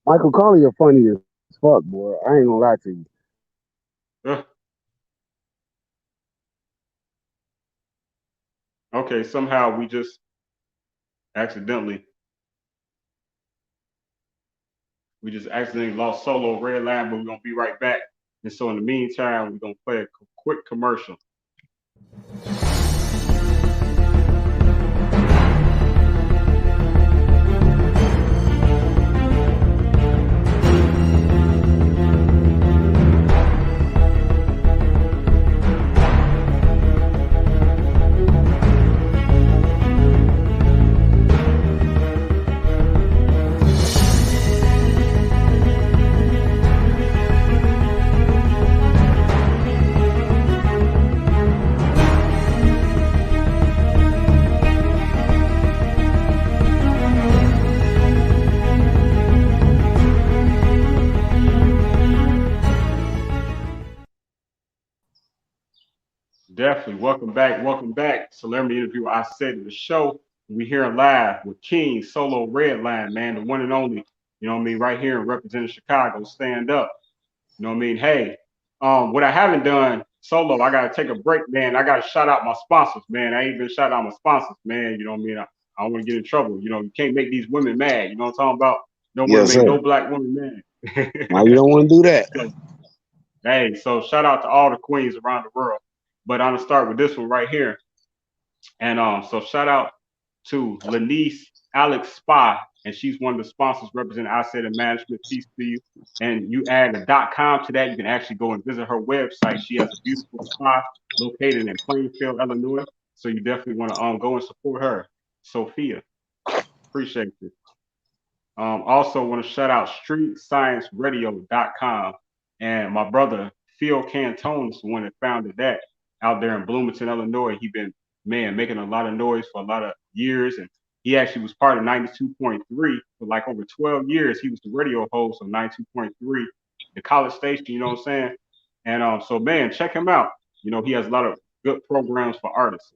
Michael Collier funny as fuck, boy. I ain't gonna lie to you. Ugh. Okay, somehow we just accidentally accidentally lost SoLow Redline, but we're gonna be right back. And so in the meantime, we're gonna play a quick commercial. Definitely. Welcome back. Welcome back. Celebrity interview. I said to the show. We here live with King SoLow Redline, man, the one and only. You know what I mean? Right here in representing Chicago. Stand up. You know what I mean? Hey, what I haven't done SoLow, I gotta take a break, man. I gotta shout out my sponsors, man. I ain't been shout out my sponsors, man. You know what I mean? I don't want to get in trouble. You know, you can't make these women mad. You know what I'm talking about? Don't want to Yes, make sir. no black woman mad. Now you don't want to do that. So, hey, so shout out to all the queens around the world. But I'm gonna start with this one right here. And so shout out to Lanice Alex Spa, and she's one of the sponsors representing I Said Management. Peace to you. And you add a .com to that, you can actually go and visit her website. She has a beautiful spa located in Plainfield, Illinois. So you definitely want to go and support her, Sophia. Appreciate it. Also want to shout out StreetScienceRadio.com, and my brother Phil Cantone is the one that founded that out there in Bloomington, Illinois. He been making a lot of noise for a lot of years, and he actually was part of 92.3 for like over 12 years. He was the radio host of 92.3, the college station. You know what I'm saying? And so man, check him out. You know, he has a lot of good programs for artists.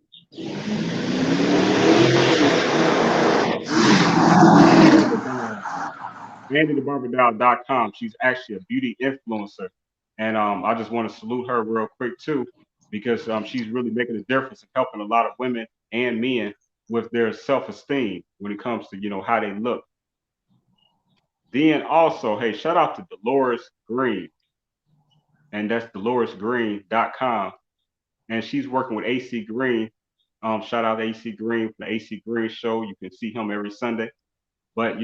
AndyTheBarberDial.com. She's actually a beauty influencer. And I just want to salute her real quick too, because she's really making a difference in helping a lot of women and men with their self-esteem when it comes to, you know, how they look. Then also, hey, shout out to Dolores Green. And that's DoloresGreen.com. And she's working with AC Green. Shout out to AC Green from the AC Green Show. You can see him every Sunday. But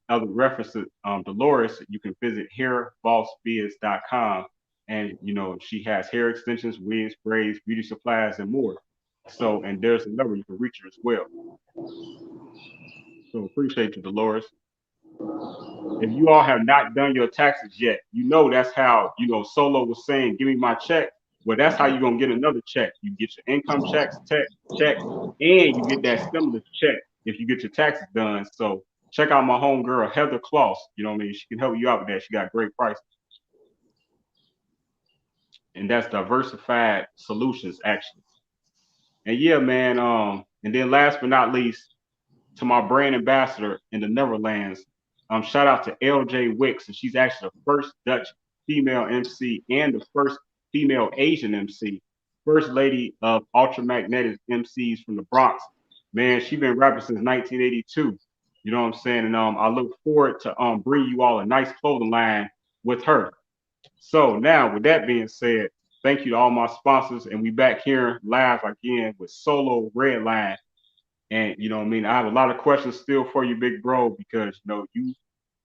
other references, Dolores, you can visit hairbossbiz.com, and she has hair extensions, wigs, braids, beauty supplies, and more. So, and there's a number you can reach her as well. So appreciate you, Dolores. If you all have not done your taxes yet, that's how, SoLow was saying, give me my check. Well, that's how you're going to get another check. You get your income check, and you get that stimulus check if you get your taxes done. So check out my homegirl, Heather Kloss. You know what I mean? She can help you out with that. She got great prices. And that's Diversified Solutions, actually. And yeah, man. And then last but not least, to my brand ambassador in the Neverlands, shout out to LJ Wicks, and she's actually the first Dutch female MC and the first female Asian MC, first lady of Ultramagnetic MCs from the Bronx. Man, she's been rapping since 1982. You know what I'm saying? And I look forward to bring you all a nice clothing line with her. So now, with that being said, thank you to all my sponsors, and we back here live again with SoLow Redline. And what I mean, I have a lot of questions still for you, big bro, because you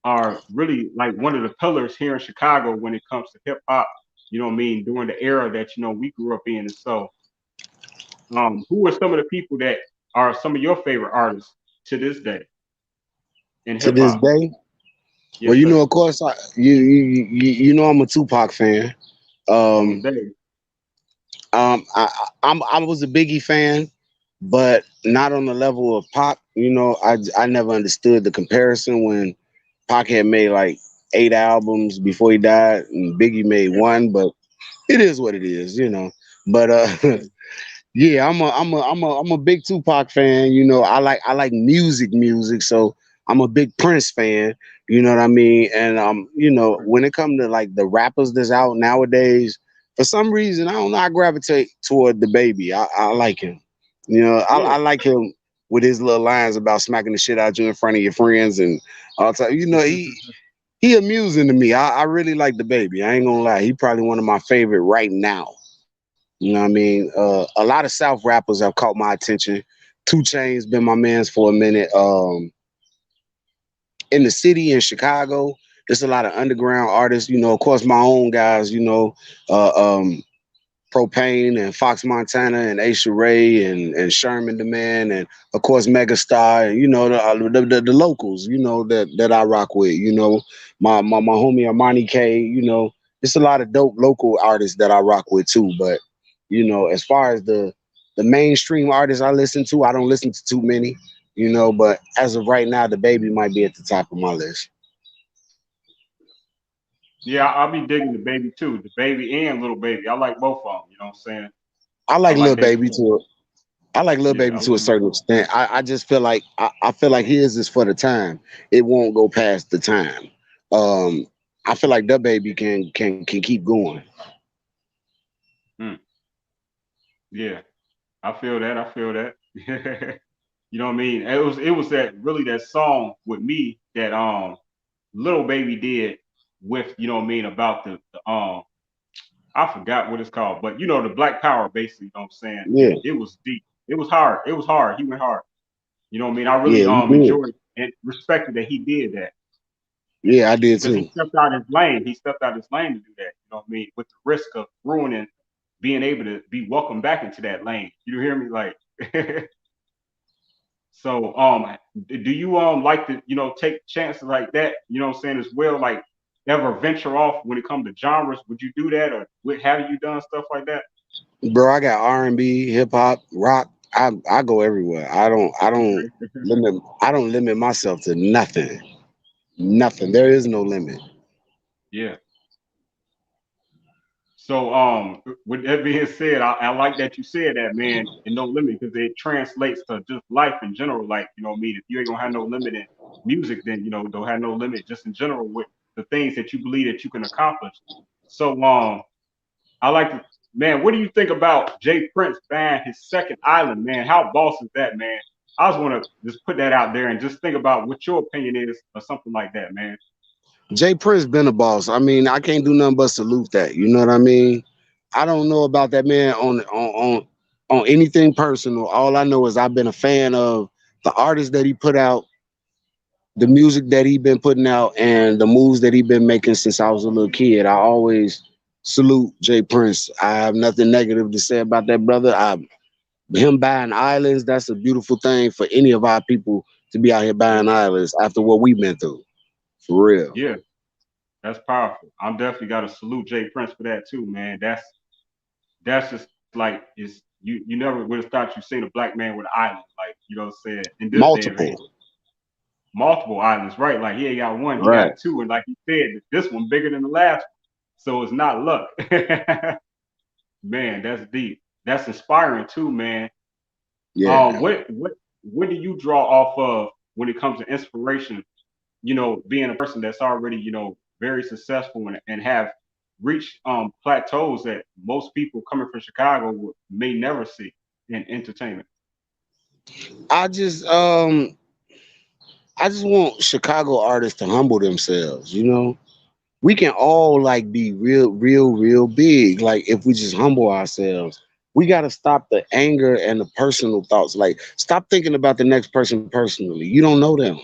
are really like one of the pillars here in Chicago when it comes to hip hop. You know what I mean, during the era that we grew up in. And so, who are some of the people that are some of your favorite artists to this day in To hip this hop? day, Yes, well, sir. of course, I'm a Tupac fan. All Um, day. I was a Biggie fan, but not on the level of Pac. I never understood the comparison when Pac had made like 8 albums before he died, and Biggie made Yeah, one. But it is what it is. But yeah, yeah, I'm a big Tupac fan. I like music. So I'm a big Prince fan. You know what I mean? And right. when it comes to like the rappers that's out nowadays, for some reason I don't know, I gravitate toward the baby. I like him. Yeah. I like him with his little lines about smacking the shit out you in front of your friends and all time. He amusing to me. I really like the baby. I ain't gonna lie. He probably one of my favorite right now. You know what I mean? A lot of South rappers have caught my attention. 2 Chainz been my man's for a minute. In the city in Chicago, there's a lot of underground artists. Of course, my own guys. Uh, um, Propane and Fox Montana and Aisha Ray and Sherman the Man and of course Megastar and the locals that I rock with. My homie Armani K. It's a lot of dope local artists that I rock with too. But as far as the mainstream artists I listen to, I don't listen to too many. But as of right now, the baby might be at the top of my list. Yeah, I'll be digging the baby too. The baby and little baby. I like both of them. You know what I'm saying? I I like like Lil they Baby flow. too. I like Lil Yeah, Baby I to a love my certain extent. I just feel like I feel like his is for the time. It won't go past the time. Um, I feel like the baby can keep going. mm, yeah. I feel that. I feel that. You know what I mean? It was that really that song with me that Little Baby did with, you know what I mean, about the I forgot what it's called, but the Black Power basically, you know what I'm saying? Yeah, It was deep. It was hard. It was hard. He went hard. You know what I mean? I really yeah, he did. enjoyed and respected that he did that Yeah, I did because he too. stepped out his lane. He stepped out his lane to do that. You know what I mean? With the risk of ruining being able to be welcomed back into that lane. You hear me? Like so do you like to, take chances like that, you know what I'm saying, as well? Like ever venture off when it comes to genres? Would you do that or have you done stuff like that? Bro, I got R&B, hip hop, rock. I go everywhere. Okay. I don't limit myself to nothing. Nothing. There is no limit. Yeah. So, with that being said, I like that you said that, man, and no limit, because it translates to just life in general. Like, you know what I mean? If you ain't gonna have no limit in music, then, don't have no limit just in general with the things that you believe that you can accomplish. So, I like to, man, what do you think about Jay Prince buying his second island, man? How boss is that, man? I just want to just put that out there and just think about what your opinion is or something like that, man. Jay Prince been a boss. I mean, I can't do nothing but salute that. You know what I mean? I don't know about that man on anything personal. All I know is I've been a fan of the artists that he put out, the music that he been putting out and the moves that he been making since I was a little kid. I always salute Jay Prince. I have nothing negative to say about that brother. Him buying islands, that's a beautiful thing for any of our people to be out here Yeah, buying islands after what we've been through. For real. yeah, that's powerful. I'm definitely got to salute Jay Prince for that too, man. That's just like is you never would have thought you seen a black man with an island, like you know what I'm saying, in this day and age. Multiple. Multiple islands, right? Like he ain't got one, he Right. got two, and like you said, this one bigger than the last one. So it's not luck. Man, that's deep. That's inspiring too, man. Yeah. What do you draw off of when it comes to inspiration? You know, being a person that's already, you know, very successful and have reached plateaus that most people coming from Chicago may never see in entertainment. I just um I just want Chicago artists to humble themselves, you know? We can all like be real big. Like if we just humble ourselves, we got to stop the anger and the personal thoughts. Like stop thinking about the next person personally. You don't know them.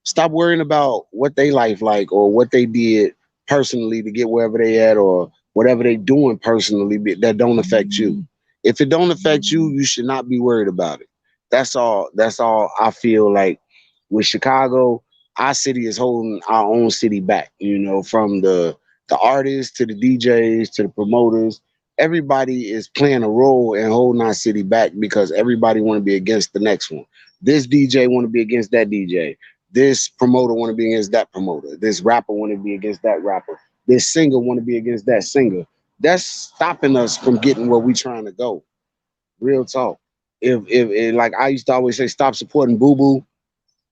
Stop worrying about what they life like or what they did personally to get wherever they at or whatever they doing personally that don't affect you. If it don't affect you, you should not be worried about it. That's all I feel like with Chicago. Our city is holding our own city back, you know, from the artists to the DJs to the promoters. Everybody is playing a role in holding our city back because everybody want to be against the next one. This DJ want to be against that DJ. This promoter want to be against that promoter. This rapper want to be against that rapper. This singer want to be against that singer. That's stopping us from getting where we trying to go. Real talk. If like I used to always say, stop supporting Boo Boo.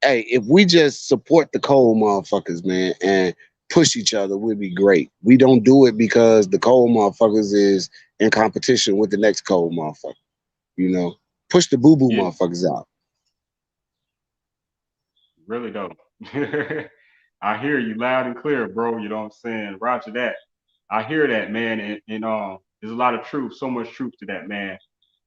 Hey, if we just support the cold motherfuckers, man, and push each other, we'd be great. We don't do it because the cold motherfuckers is in competition with the next cold motherfucker. You know, push the boo boo Yeah, motherfuckers out. really dope. I hear you loud and clear, bro. You know what I'm saying? Roger that. I hear that, man, and there's a lot of truth, so much truth to that, man.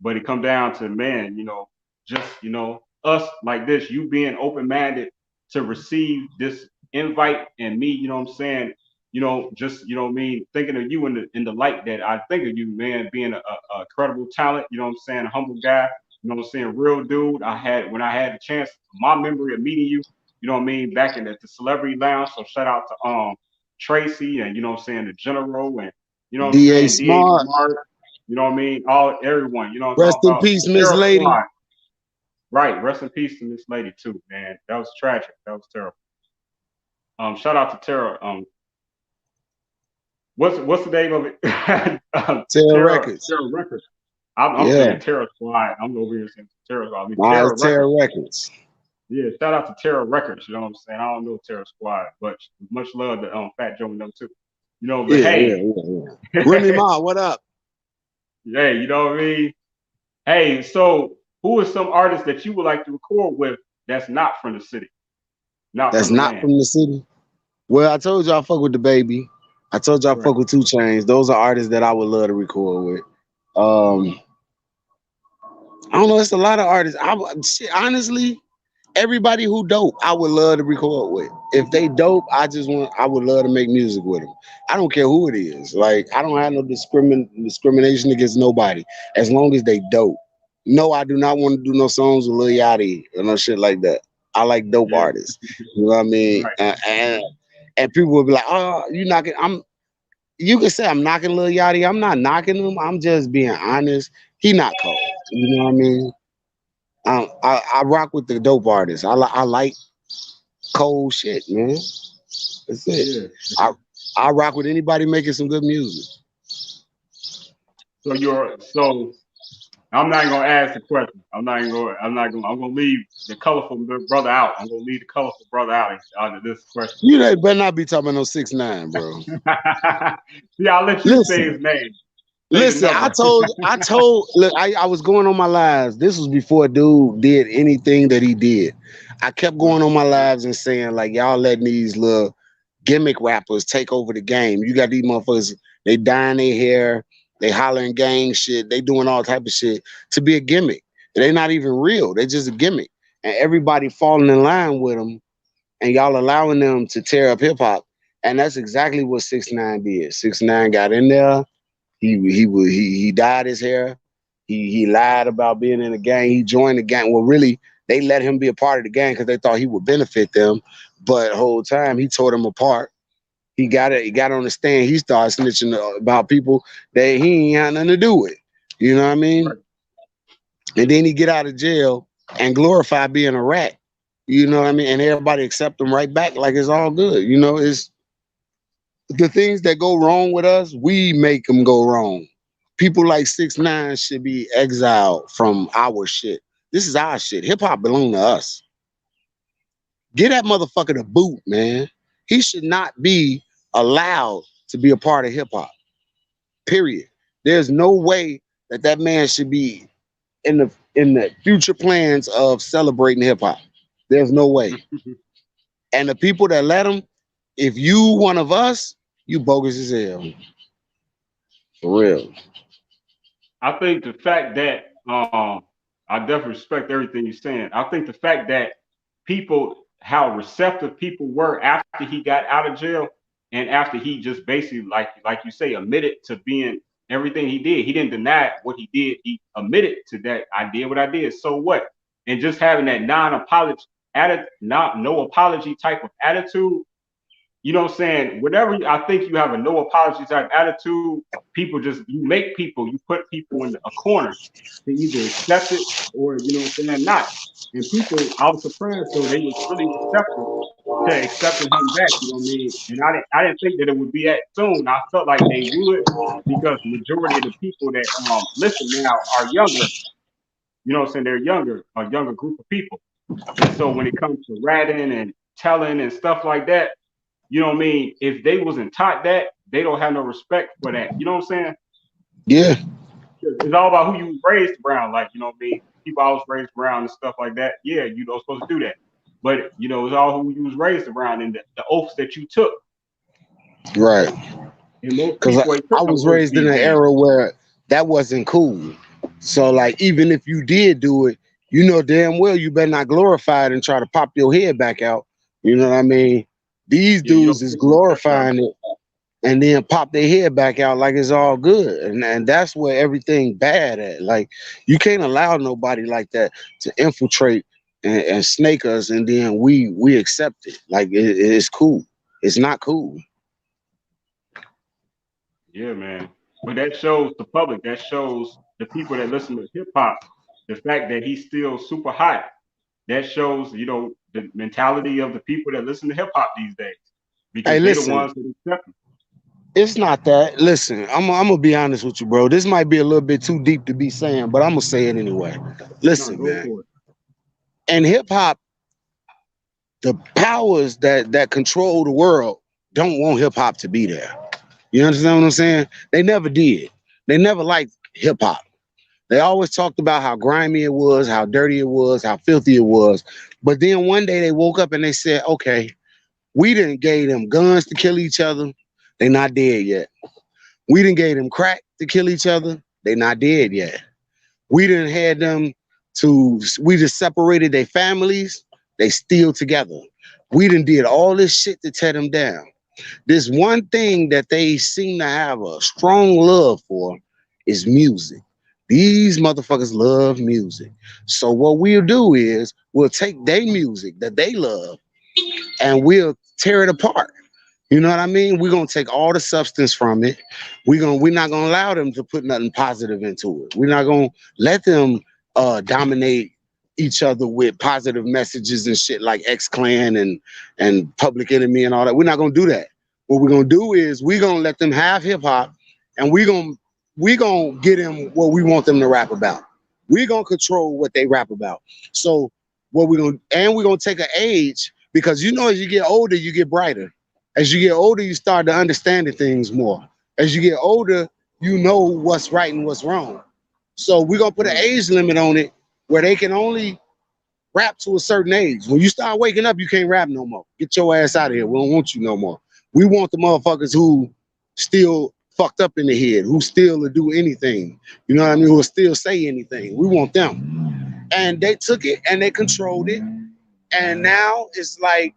But it come down to, man, you know, just you know, us like this, you being open minded to receive this invite, and me, you know what I'm saying, you know, just you know what I mean, thinking of you in the light that I think of you, man, being a credible talent, you know what I'm saying, a humble guy, you know what I'm saying, real dude. I had when I had a chance, my memory of meeting you, you know what I mean, back in the celebrity lounge. So shout out to Tracy and you know what I'm saying, the general and you know what I'm DA saying, DA Smart, Smart, you know what I mean, all everyone, you know what I'm rest talking in about, peace, the Miss Terror Lady. Squad. Right, rest in peace to this lady too, man. That was tragic. That was terrible. Shout out to Terror. What's the name of it? Terror Records. Terror Records. I'm Yeah, saying Terror Squad. I'm over here saying Terror Squad. I mean nah, Terror it's Terror Records. Records. Yeah, shout out to Terror Records. You know what I'm saying? I don't know Terror Squad, but much love to Fat Joe and them too. You know, but hey, Yeah. Remy Ma, what up? hey, you know what I mean? Hey, so who are some artists that you would like to record with that's not from the city, not That's from the not land? from the city. Well, I told you I fuck with the baby. I told you I Right. fuck with 2 Chainz. Those are artists that I would love to record with. Um, I don't know. It's a lot of artists. Shit, honestly, everybody who dope, I would love to record with. If they dope, I would love to make music with them. I don't care who it is. Like, I don't have no discrimination against nobody as long as they dope. No, I do not want to do no songs with Lil Yachty or no shit like that. I like dope Yeah. artists. You know what I mean? Right. And people will be like, "Oh, you knocking?" You can say I'm knocking Lil Yachty. I'm not knocking him. I'm just being honest. He not cold. You know what I mean? I rock with the dope artists. I like cold shit, man. That's it. Yeah. I I rock with anybody making some good music. So I'm not gonna ask the question. I'm gonna leave the colorful brother out. I'm gonna leave the colorful brother out of this question. You know, better not be talking about no 6ix9ine, bro. Yeah, I'll let you say his Listen, name. Say the listen. number. I told. Look, I was going on my lives. This was before dude did anything that he did. I kept Right. going on my lives and saying like, y'all letting these little gimmick rappers take over the game. You got these motherfuckers, they dyeing their hair, they hollering gang shit, they doing all type of shit to be a gimmick. They not even real. They just a gimmick. And everybody falling in line with them and y'all allowing them to tear up hip hop. And that's exactly what 6ix9ine did. 6ix9ine got in there. He dyed his hair. He lied about being in the gang. He joined the gang. Well, really, they let him be a part of the gang because they thought he would benefit them. But the whole time he tore them apart. He got it. He got on the stand. He started snitching about people that he ain't had nothing to do with. You know what I mean? Right. And then he get out of jail and glorify being a rat. You know what I mean? And everybody accept him right back like it's all good. You know, it's the things that go wrong with us, we make them go wrong. People like 6ix9ine should be exiled from our shit. This is our shit. Hip hop belong to us. Get that motherfucker the boot, man. He should not be allowed to be a part of hip hop. Period. There's no way that that man should be in the future plans of celebrating hip hop. There's no way. And the people that let him, if you one of us, you bogus as hell. For real. I think the fact that I definitely respect everything you're saying. I think the fact that people, how receptive people were after he got out of jail and after he just basically, like you say, admitted to being everything he did. He didn't deny what he did. He admitted to that. I did what I did. So what? And just having that non-apology, no apology type of attitude. You know what I'm saying? Whatever, I think you have a no apology type attitude. People just, you put people in a corner to either accept it or, you know what I'm saying, not. And people, I was surprised though, they was really receptive to accepting him back, you know what I mean? And I didn't think that it would be that soon. I felt like they would because the majority of the people that listen now are younger. You know what I'm saying? They're younger, a younger group of people. And so when it comes to ratting and telling and stuff like that, you know what I mean? If they wasn't taught that, they don't have no respect for that. You know what I'm saying? Yeah. It's all about who you was raised around. Like, you know what I mean? People I was raised around and stuff like that. Yeah, you know, supposed to do that. But, you know, it's all who you was raised around and the oaths that you took. Right. And most Because people I was raised in an era where that wasn't cool. So, like, even if you did do it, you know damn well you better not glorify it and try to pop your head back out. You know what I mean? These dudes is glorifying it and then pop their head back out like it's all good. And that's where everything bad at. Like, you can't allow nobody like that to infiltrate and snake us and then we accept it. Like, it's cool. It's not cool. Yeah, man. But that shows the public, that shows the people that listen to hip hop, the fact that he's still super hot. That shows, you know, the mentality of the people that listen to hip hop these days. Because Hey, they're the listen, ones that accept him. it's not that. Listen, I'm gonna be honest with you, bro. This might be a little bit too deep to be saying, but I'm gonna say it anyway. No, Listen, go man. for it. In hip hop, the powers that control the world don't want hip hop to be there. You understand what I'm saying? They never did. They never liked hip hop. They always talked about how grimy it was, how dirty it was, how filthy it was. But then one day they woke up and they said, okay, we didn't gave them guns to kill each other. They not dead yet. We didn't gave them crack to kill each other. They not dead yet. We didn't had them we just separated their families. They still together. We done did all this shit to tear them down. This one thing that they seem to have a strong love for is music. These motherfuckers love music. So what we'll do is we'll take their music that they love and we'll tear it apart. You know what I mean? We're gonna take all the substance from it. We're not gonna allow them to put nothing positive into it. We're not gonna let them dominate each other with positive messages and shit like X-Clan and Public Enemy and all that. We're not gonna do that. What we're gonna do is we're gonna let them have hip hop and we're gonna get them what we want them to rap about. We're gonna control what they rap about. So we're gonna take an age, because you know as you get older, you get brighter. As you get older, you start to understand things more. As you get older, you know what's right and what's wrong. So we're gonna put an age limit on it where they can only rap to a certain age. When you start waking up, you can't rap no more. Get your ass out of here. We don't want you no more. We want the motherfuckers who still fucked up in the head, who still will do anything. You know what I mean? Who will still say anything. We want them. And they took it and they controlled it. And now it's like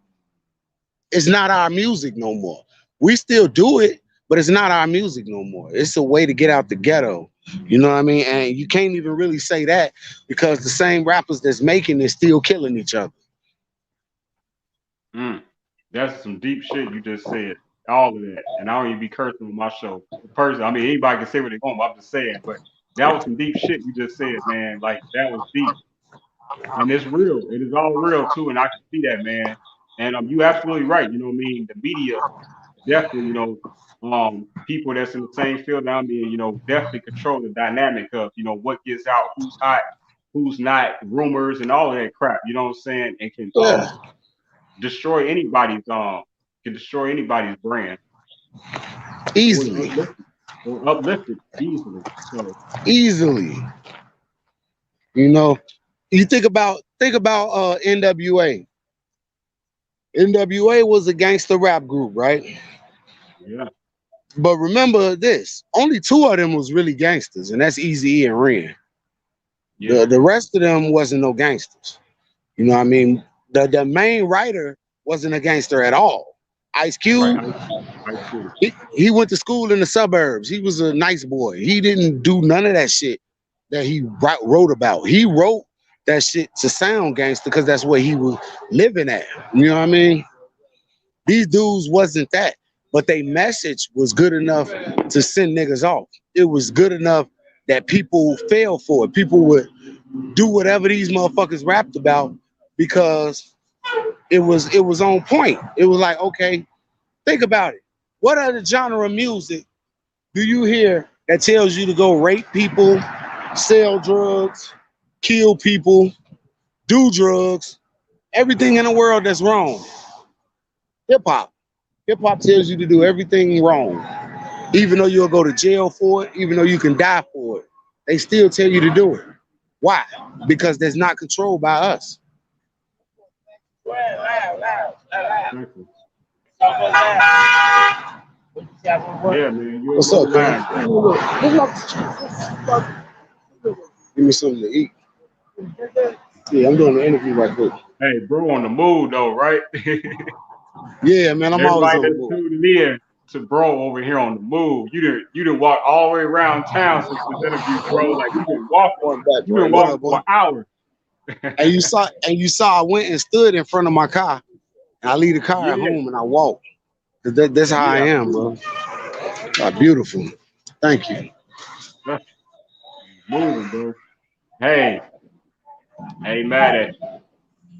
it's not our music no more. We still do it, but it's not our music no more. It's a way to get out the ghetto. You know what I mean? And you can't even really say that because the same rappers that's making it still killing each other. That's some deep shit you just said. All of that. And I don't even be cursing on my show. Personally, I mean, anybody can say what they want, but I'm just saying. But that was some deep shit you just said, man. Like, that was deep. And it's real. It is all real, too. And I can see that, man. And you absolutely right. You know what I mean? The media definitely, people that's in the same field that I'm in, definitely control the dynamic of, what gets out, who's hot, who's not, rumors and all of that crap. You know what I'm saying? And can destroy anybody's brand Easily. or uplift it easily. So Easily. You think about NWA. NWA was a gangster rap group, right? yeah, But remember this, only two of them was really gangsters, and that's Eazy-E and Ren. yeah, The rest of them wasn't no gangsters. You know what I mean? The main writer wasn't a gangster at all. Ice Cube, right. I see. he went to school in the suburbs. He was a nice boy. He didn't do none of that shit that he wrote about. He wrote that shit to sound gangster because that's where he was living at. You know what I mean? These dudes wasn't that, but their message was good enough to send niggas off. It was good enough that people fell for it. People would do whatever these motherfuckers rapped about because it was on point. It was like, okay, think about it. What other genre of music do you hear that tells you to go rape people, sell drugs, kill people, do drugs, everything in the world that's wrong? Hip hop. Hip hop tells you to do everything wrong. Even though you'll go to jail for it, even though you can die for it, they still tell you to do it. Why? Because that's not controlled by us. Exactly. Yeah, man. You're What's up, lying. man? Give me something to eat. Yeah, I'm doing the interview right quick. Hey, bro, on the mood though, right? Yeah, man, I'm always Everybody on the that's move. tuning in to bro over here on the move. You didn't walk all the way around town since this interview, bro. Like Going back, you've bro. been What walking up, for boy? an hour. And you saw I went and stood in front of my car. And I leave the car at Yeah, home and I walk. That's how I yeah, am, bro. Beautiful. Thank you. that's moving, bro. Hey, ain't mad at you.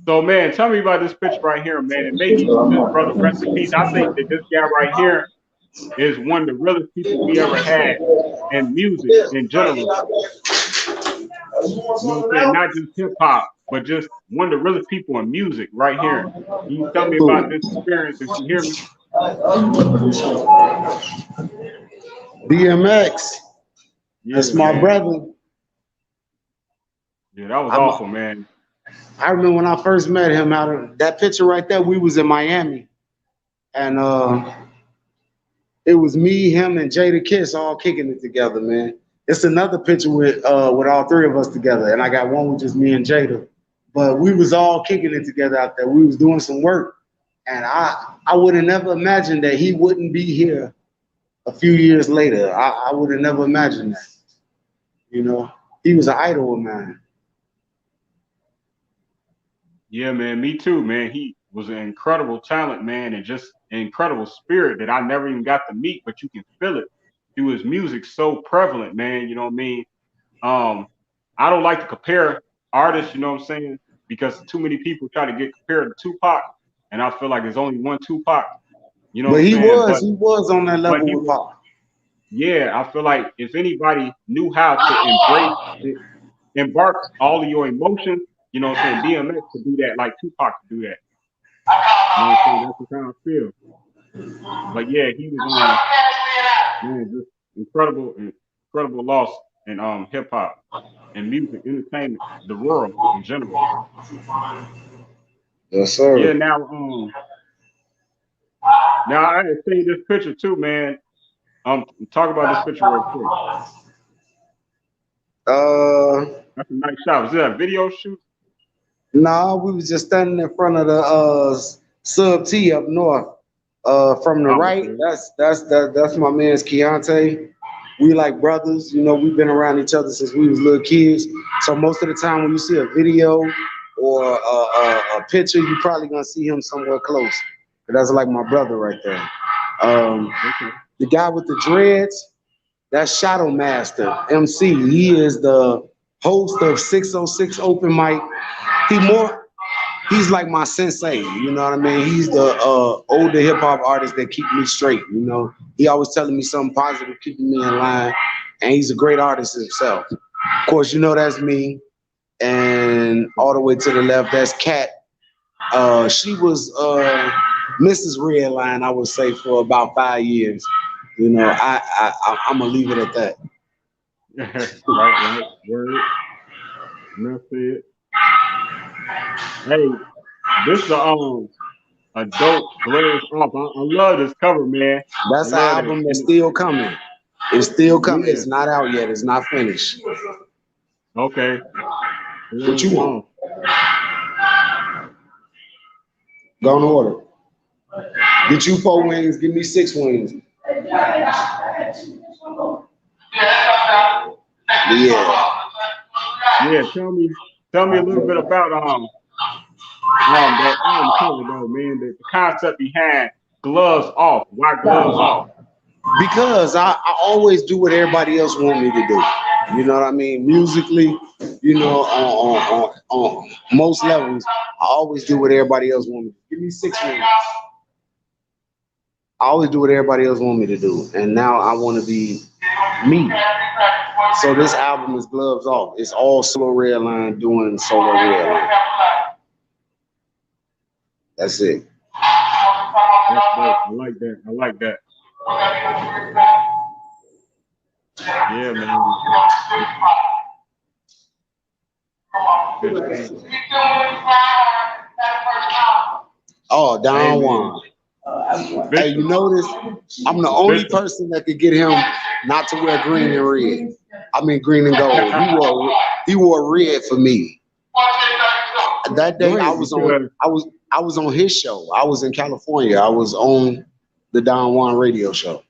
So, man, tell me about this picture right here, man. And maybe this brother, rest in peace. I think that this guy right here is one of the realest people we ever had in music in general. You know what I'm saying? Not just hip hop, but just one of the realest people in music right here. Can you tell me about this experience if you hear me? DMX. Yeah, That's my man. brother. Yeah, that was I'm, awful, man. I remember when I first met him out of that picture right there, we was in Miami. And it was me, him, and Jada Kiss all kicking it together, man. It's another picture with all three of us together, and I got one with just me and Jada. But we was all kicking it together out there. We was doing some work, and I would have never imagined that he wouldn't be here a few years later. I would have never imagined that. You know, he was an idol of mine. Yeah, man, me too, man. He was an incredible talent, man, and just an incredible spirit that I never even got to meet, but you can feel it through his music so prevalent, man. You know what I mean? Um, I don't like to compare artists, you know what I'm saying? Because too many people try to get compared to Tupac, and I feel like there's only one Tupac, you know what But I'm he saying? was he was on that But level he with was, Pop. yeah, I feel like if anybody knew how to embrace it, embark all of your emotions, you know what I'm saying? DMX could do that like Tupac could do that. You know what I'm saying? That's the kind of feel. But yeah, he was man, just incredible loss in hip hop and music, entertainment, the world in general. Yes, Yeah, sir. now I had seen this picture too, man. Talk about this picture real quick. Uh, That's a nice shot. Was that a video shoot? nah, we was just standing in front of Sub T up north. From the Oh, right, okay. that's my man's Keontae. We like brothers, you know. We've been around each other since we was little kids. So most of the time, when you see a video or a picture, you probably gonna see him somewhere close. But that's like my brother right there. Okay. The guy with the dreads, that's Shadow Master MC. He is the host of 606 Open Mic. He more he's like my sensei, you know what I mean? He's the older hip hop artist that keep me straight, you know. He always telling me something positive, keeping me in line, and he's a great artist himself. Of course, you know that's me, and all the way to the left, that's Kat. She was Mrs. Redline, I would say, for about 5 years. You know, I'm gonna leave it at that. Right. Word. Enough said. Hey, this is a dope gloves off. I love this cover, man. I That's an love it. album that's still coming. It's still coming. Yeah. It's not out yet. It's not finished. Okay. What you want? Gloves Go on order. Get you 4 wings. Give me 6 wings. Yeah. Yeah, tell me a little bit about that album cover though, man. The concept behind gloves off. Why gloves off? Because I always do what everybody else want me to do. You know what I mean? Musically, you know, on most levels, I always do what everybody else want me to do. Give me 6 wings. I always do what everybody else want me to do. And now I want to be me. So this album is gloves off. It's all solo Redline doing solo Redline. That's it. That's dope. I like that. I like that. Yeah, man. Oh, Don Hey, Juan. man. Hey, you notice I'm the only Bishop. person that could get him not to wear green and red. I mean green and gold. He wore red for me. That day Right, I was on his show. I was in California. I was on the Don Juan radio show.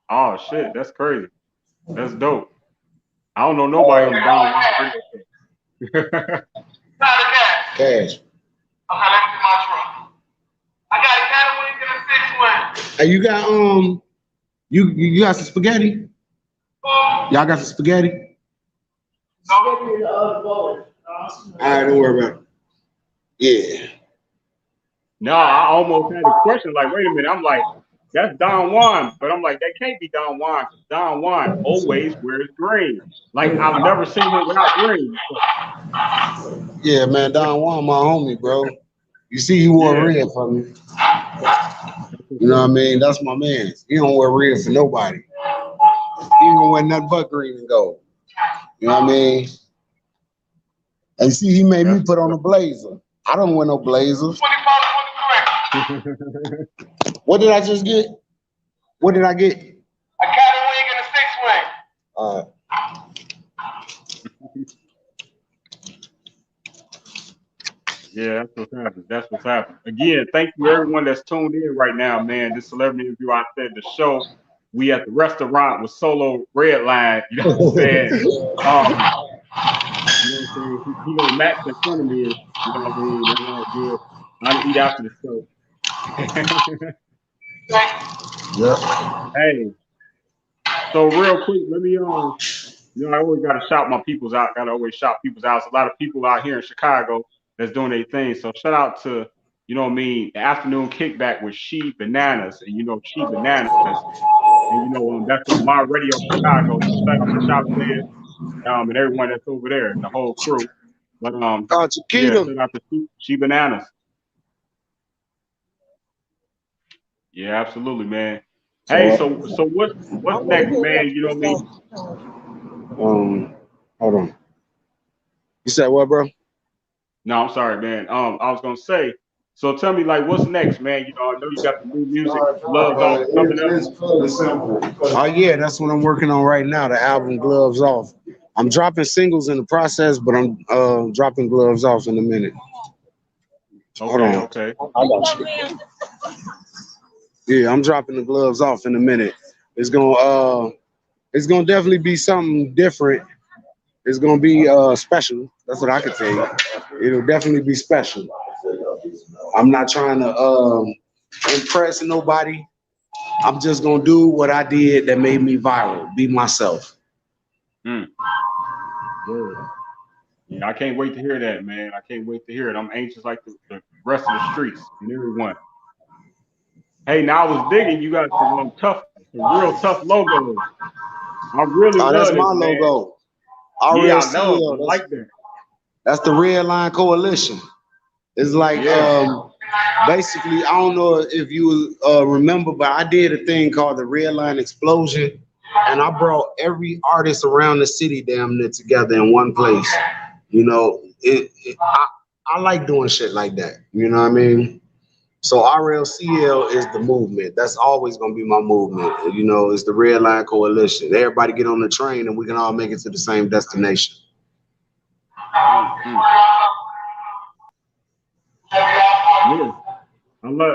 Oh shit, that's crazy. That's dope. I don't know nobody on the Don Juan radio show. Cash. I got a cat wing and a 6 wing. Hey, you got you got some spaghetti? Y'all got some spaghetti? All right, don't worry about it. Yeah. No, I almost had a question. Like, wait a minute. I'm like, that's Don Juan, but I'm like, that can't be Don Juan. Don Juan always wears green. Like, I've never seen him without green. Yeah, man, Don Juan, my homie, bro. You see, he wore red for me. You know what I mean? That's my man. He don't wear red for nobody. He ain't gonna wear nothing but green and gold. You know what I mean? And see, he made me put on a blazer. I don't wear no blazers. What did I just get? What did I get? A cat wing and a 6 wing. All right. Yeah, that's what's happening. That's what's happening. Again, thank you everyone that's tuned in right now, man. This celebrity interview, I said the show. We at the restaurant with SoLow Redline. You know what I'm saying? You know what I'm saying? He know Max in front of me. You know what I mean? That's all good. I'll eat after the show. Yeah. Hey, so real quick, let me you know, I always gotta shout my peoples out. Gotta always shout people's out. There's a lot of people out here in Chicago that's doing their thing. So shout out to, you know what I mean, the afternoon kickback with She Bananas, and you know She Bananas, and you know that's on my radio Chicago. So shout out to Shop and everyone that's over there, the whole crew. But yeah, shout out to She Bananas. Yeah, absolutely, man. Hey, so what's next, man? You know what I mean? Hold on. You said what, bro? No, I'm sorry, man. I was gonna say, so tell me, like, what's next, man? You know, I know you got the new music, Gloves Off, coming up. Oh yeah, that's what I'm working on right now. The album Gloves Off. I'm dropping singles in the process, but I'm dropping Gloves Off in a minute. Hold on. Okay. I got you. Yeah, I'm dropping the gloves off in a minute. It's gonna definitely be something different. It's gonna be special. That's what I can tell you. It'll definitely be special. I'm not trying to impress nobody. I'm just gonna do what I did that made me viral. Be myself. Good. Yeah, I can't wait to hear that, man. I can't wait to hear it. I'm anxious like the rest of the streets and everyone. Hey, now I was digging. You got some real tough logos. I really Oh, that's love my this, man. logo. Yeah, I know. RLCL. I like that. That's the Redline Coalition. It's like basically, I don't know if you remember, but I did a thing called the Redline Explosion, and I brought every artist around the city damn near together in one place. You know, I like doing shit like that. You know what I mean? So RLCL is the movement. That's always gonna be my movement. You know, it's the Redline Coalition. Everybody get on the train and we can all make it to the same destination. Mm-hmm. Yeah,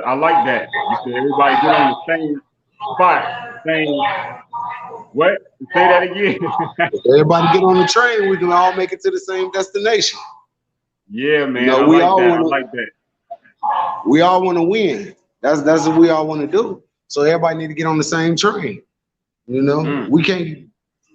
I like that. You said everybody get on the same spot, same what? Say that again. Everybody get on the train, we can all make it to the same destination. Yeah, man. You know, I like that. We all want to win. That's what we all want to do. So everybody need to get on the same train. You know, we can't.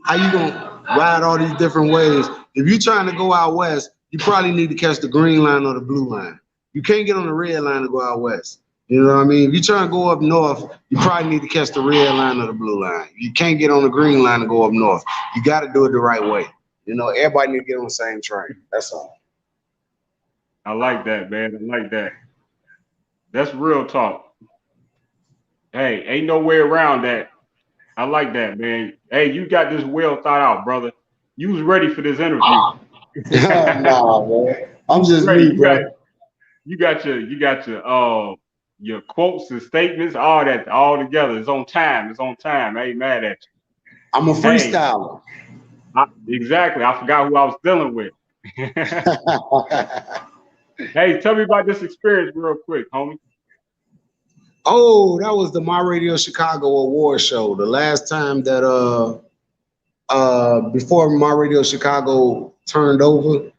How you gonna ride all these different ways? If you're trying to go out west, you probably need to catch the green line or the blue line. You can't get on the red line to go out west. You know what I mean? If you're trying to go up north, you probably need to catch the red line or the blue line. You can't get on the green line to go up north. You got to do it the right way. You know, everybody need to get on the same train. That's all. I like that, man. I like that. That's real talk. Hey, ain't no way around that. I like that, man. Hey, you got this well thought out, brother. You was ready for this interview. Nah, man. I'm just ready. me, bro. You got your quotes and statements, all that, all together. It's on time. It's on time. I ain't mad at you. I'm a freestyler. Exactly. I forgot who I was dealing with. Hey, tell me about this experience real quick, homie. Oh, that was the My Radio Chicago award show. The last time that before My Radio Chicago turned over,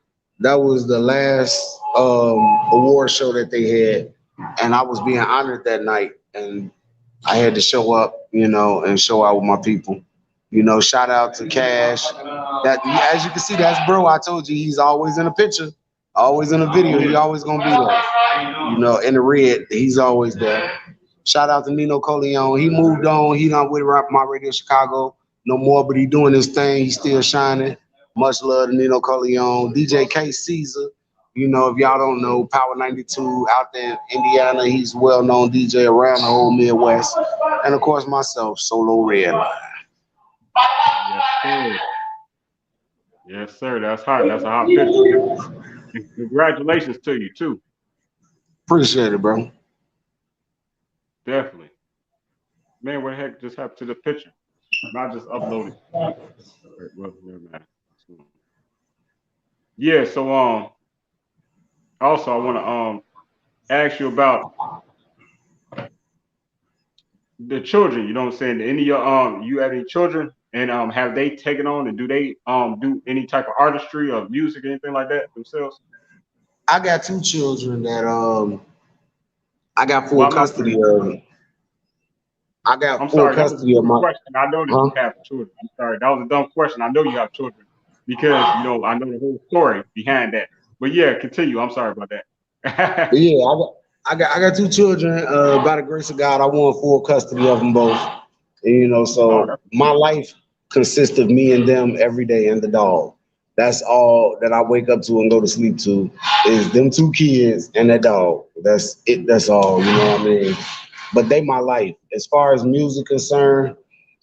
that was the last award show that they had, and I was being honored that night, and I had to show up, you know, and show out with my people. You know, shout out to Cash. That, as you can see, that's bro. I told you he's always in a picture, always in a video. He always gonna be there. You know, in the red, he's always there. Shout out to Nino Coleon. He moved on. He not with My Radio Chicago no more, but he doing his thing. He's still shining. Much love to Nino Coleon. DJ K Caesar. You know, if y'all don't know, Power 92 out there in Indiana. He's a well-known DJ around the whole Midwest. And of course, myself, SoLow Redline. Yes, sir. Yes, sir. That's hot. That's a hot picture. Congratulations to you, too. Appreciate it, bro. Definitely. Man, what the heck just happened to the picture? I just uploaded. Well, never mind. Yeah, so also I want to ask you about the children. You know what I'm saying? Any of your you have any children, and have they taken on, and do they do any type of artistry or music or anything like that themselves? I got two children that I got full custody of. I got full custody of my question. I know that you have children. I'm sorry, that was a dumb question. I know you have children because you know I know the whole story behind that. But yeah, continue. I'm sorry about that. Yeah, I got two children. By the grace of God, I want full custody of them both. And, you know, so my life consists of me and them every day and the dog. That's all that I wake up to and go to sleep to is them two kids and that dog. That's it. That's all. You know what I mean? But they my life. As far as music concerned,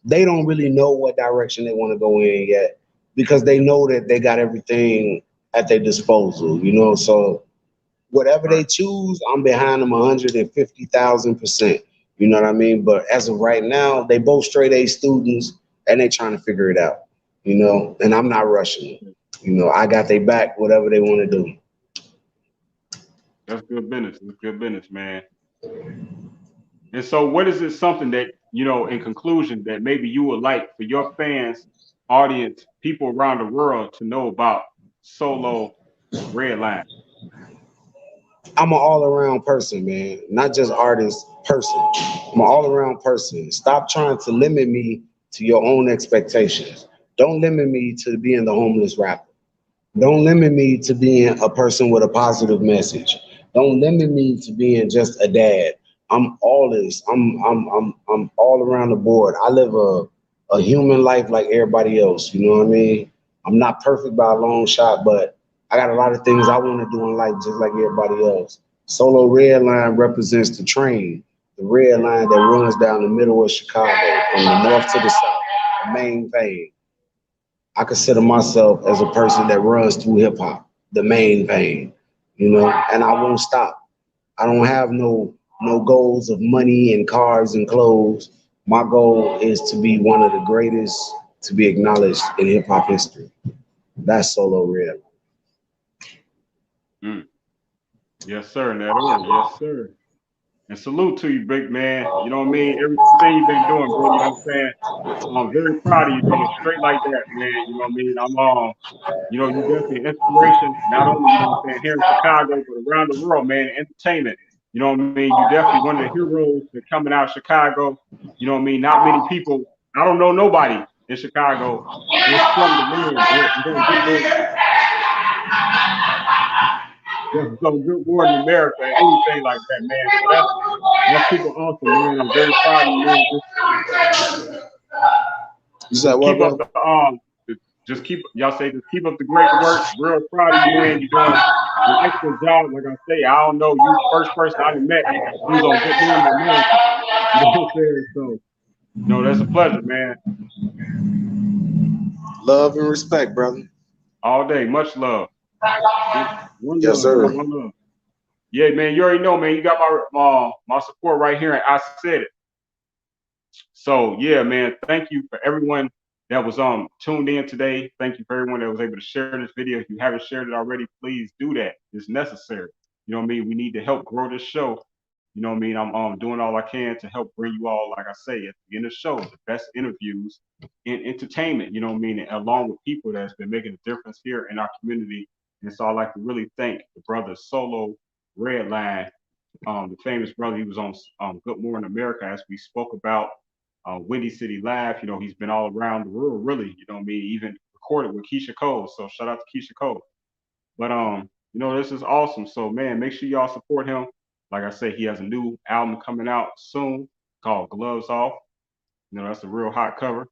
they don't really know what direction they want to go in yet because they know that they got everything at their disposal, you know? So whatever they choose, I'm behind them 150,000%. You know what I mean? But as of right now, they both straight A students and they trying to figure it out, you know? And I'm not rushing them. You know, I got their back, whatever they want to do. That's good business. That's good business, man. And so, what is it something that, in conclusion, that maybe you would like for your fans, audience, people around the world to know about SoLow Redline? I'm an all around person, man. Not just artist, person. I'm an all around person. Stop trying to limit me to your own expectations. Don't limit me to being the homeless rapper. Don't limit me to being a person with a positive message. Don't limit me to being just a dad. I'm all this. I'm all around the board. I live a human life like everybody else. You know what I mean? I'm not perfect by a long shot, but I got a lot of things I want to do in life just like everybody else. SoLow Redline represents the train, the red line that runs down the middle of Chicago from the north to the south, the main thing. I consider myself as a person that runs through hip hop, the main vein, and I won't stop. I don't have no goals of money and cars and clothes. My goal is to be one of the greatest to be acknowledged in hip hop history. That's SoLow Red. Mm. Yes, sir. And that is. Yes, sir. And salute to you, big man. You know what I mean? Everything you've been doing, bro. You know what I'm saying? I'm very proud of you, bro. Straight like that, man. You know what I mean? You definitely an inspiration, not only, here in Chicago, but around the world, man. Entertainment. You know what I mean? You definitely one of the heroes that coming out of Chicago. You know what I mean? Not many people, I don't know nobody in Chicago that's from the land. We're gonna get more, that's some good word in America and anything like that, man. So that's super awesome, man. I'm very proud of you, man. You said Just what, keep up bro? just keep y'all say just keep up the great work. Real proud of you, man. You're doing an excellent job. Like I say, I don't know you first person I done met. He was on Good Morning America. You know what I'm saying? So that's a pleasure, man. Love and respect, brother. All day, much love. One Yes, love, man. sir. One love. Yeah, man. You already know, man. You got my support right here, and I said it. So yeah, man, thank you for everyone that was tuned in today. Thank you for everyone that was able to share this video. If you haven't shared it already, please do that. It's necessary. You know what I mean? We need to help grow this show. You know what I mean? I'm doing all I can to help bring you all, like I say, at the end of the show, the best interviews in entertainment, you know what I mean? And along with people that's been making a difference here in our community. And so I'd like to really thank the brother SoLow Redline, the famous brother. He was on Good Morning America, as we spoke about. Windy City Live, he's been all around the world, really, you know what I mean? Even recorded with Keisha Cole. So shout out to Keisha Cole. But this is awesome. So man, make sure y'all support him. Like I said, he has a new album coming out soon called Gloves Off. That's a real hot cover.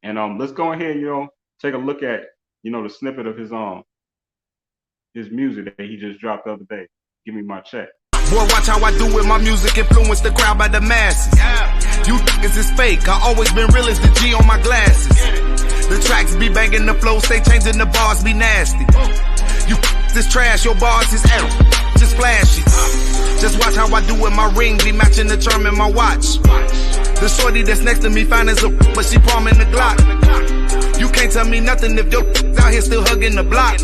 And let's go ahead and take a look at the snippet of his music that he just dropped the other day. Give me my check. Boy, watch how I do with my music, influence the crowd by the masses. You niggas is fake, I always been real as the G on my glasses. The tracks be banging, the flow stay changing, the bars be nasty. You this trash, your bars is error, just flashy. Just watch how I do with my ring, be matching the charm in my watch. The shorty that's next to me fine as a but she palming the Glock. You can't tell me nothing if your out here still hugging the block.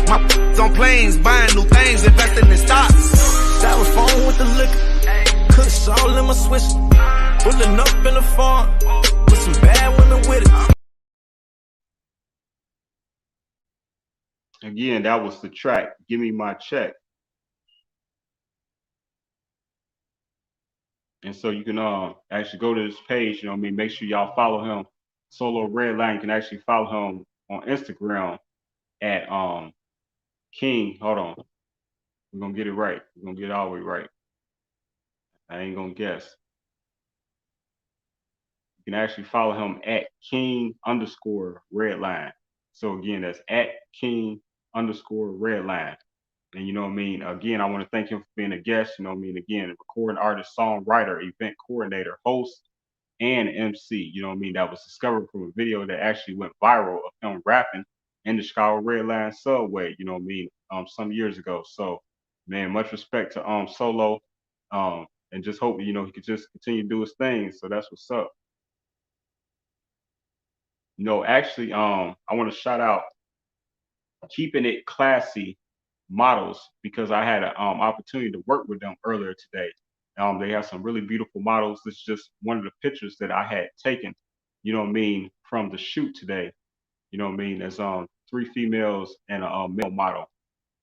My on planes, buying new things, investing in stocks. Styrofoam with the liquor, kush all in my switch. Pulling up in the farm, with some bad women with it. Again, that was the track, Gimme My Check. And so you can actually go to this page, make sure y'all follow him. SoLow Redline, you can actually follow him on Instagram at King. Hold on. We're gonna get it right. We're gonna get it all the way right. I ain't gonna guess. You can actually follow him at King_Redline. So again, that's at King_Redline. And you know what I mean? Again, I want to thank him for being a guest, you know what I mean? Again, a recording artist, songwriter, event coordinator, host, and MC, you know what I mean? That was discovered from a video that actually went viral of him rapping in the Chicago Redline subway, you know what I mean? Some years ago. So man, much respect to SoLow. And just hope, he could just continue to do his thing. So that's what's up. Actually, I want to shout out Keeping It Classy models because I had an opportunity to work with them earlier today. They have some really beautiful models. This is just one of the pictures that I had taken, from the shoot today. There's three females and a male model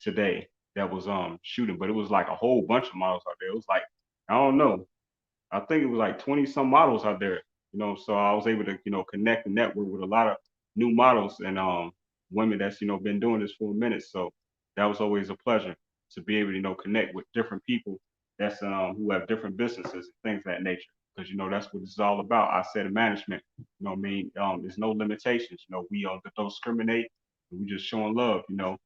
today that was shooting, but it was like a whole bunch of models out there. It was like, I don't know, I think it was like 20 some models out there, so I was able to, connect and network with a lot of new models and women that's, been doing this for a minute. So that was always a pleasure to be able to, connect with different people that's who have different businesses and things of that nature. Because that's what it's all about. I said management, there's no limitations. We don't discriminate, we just showing love, and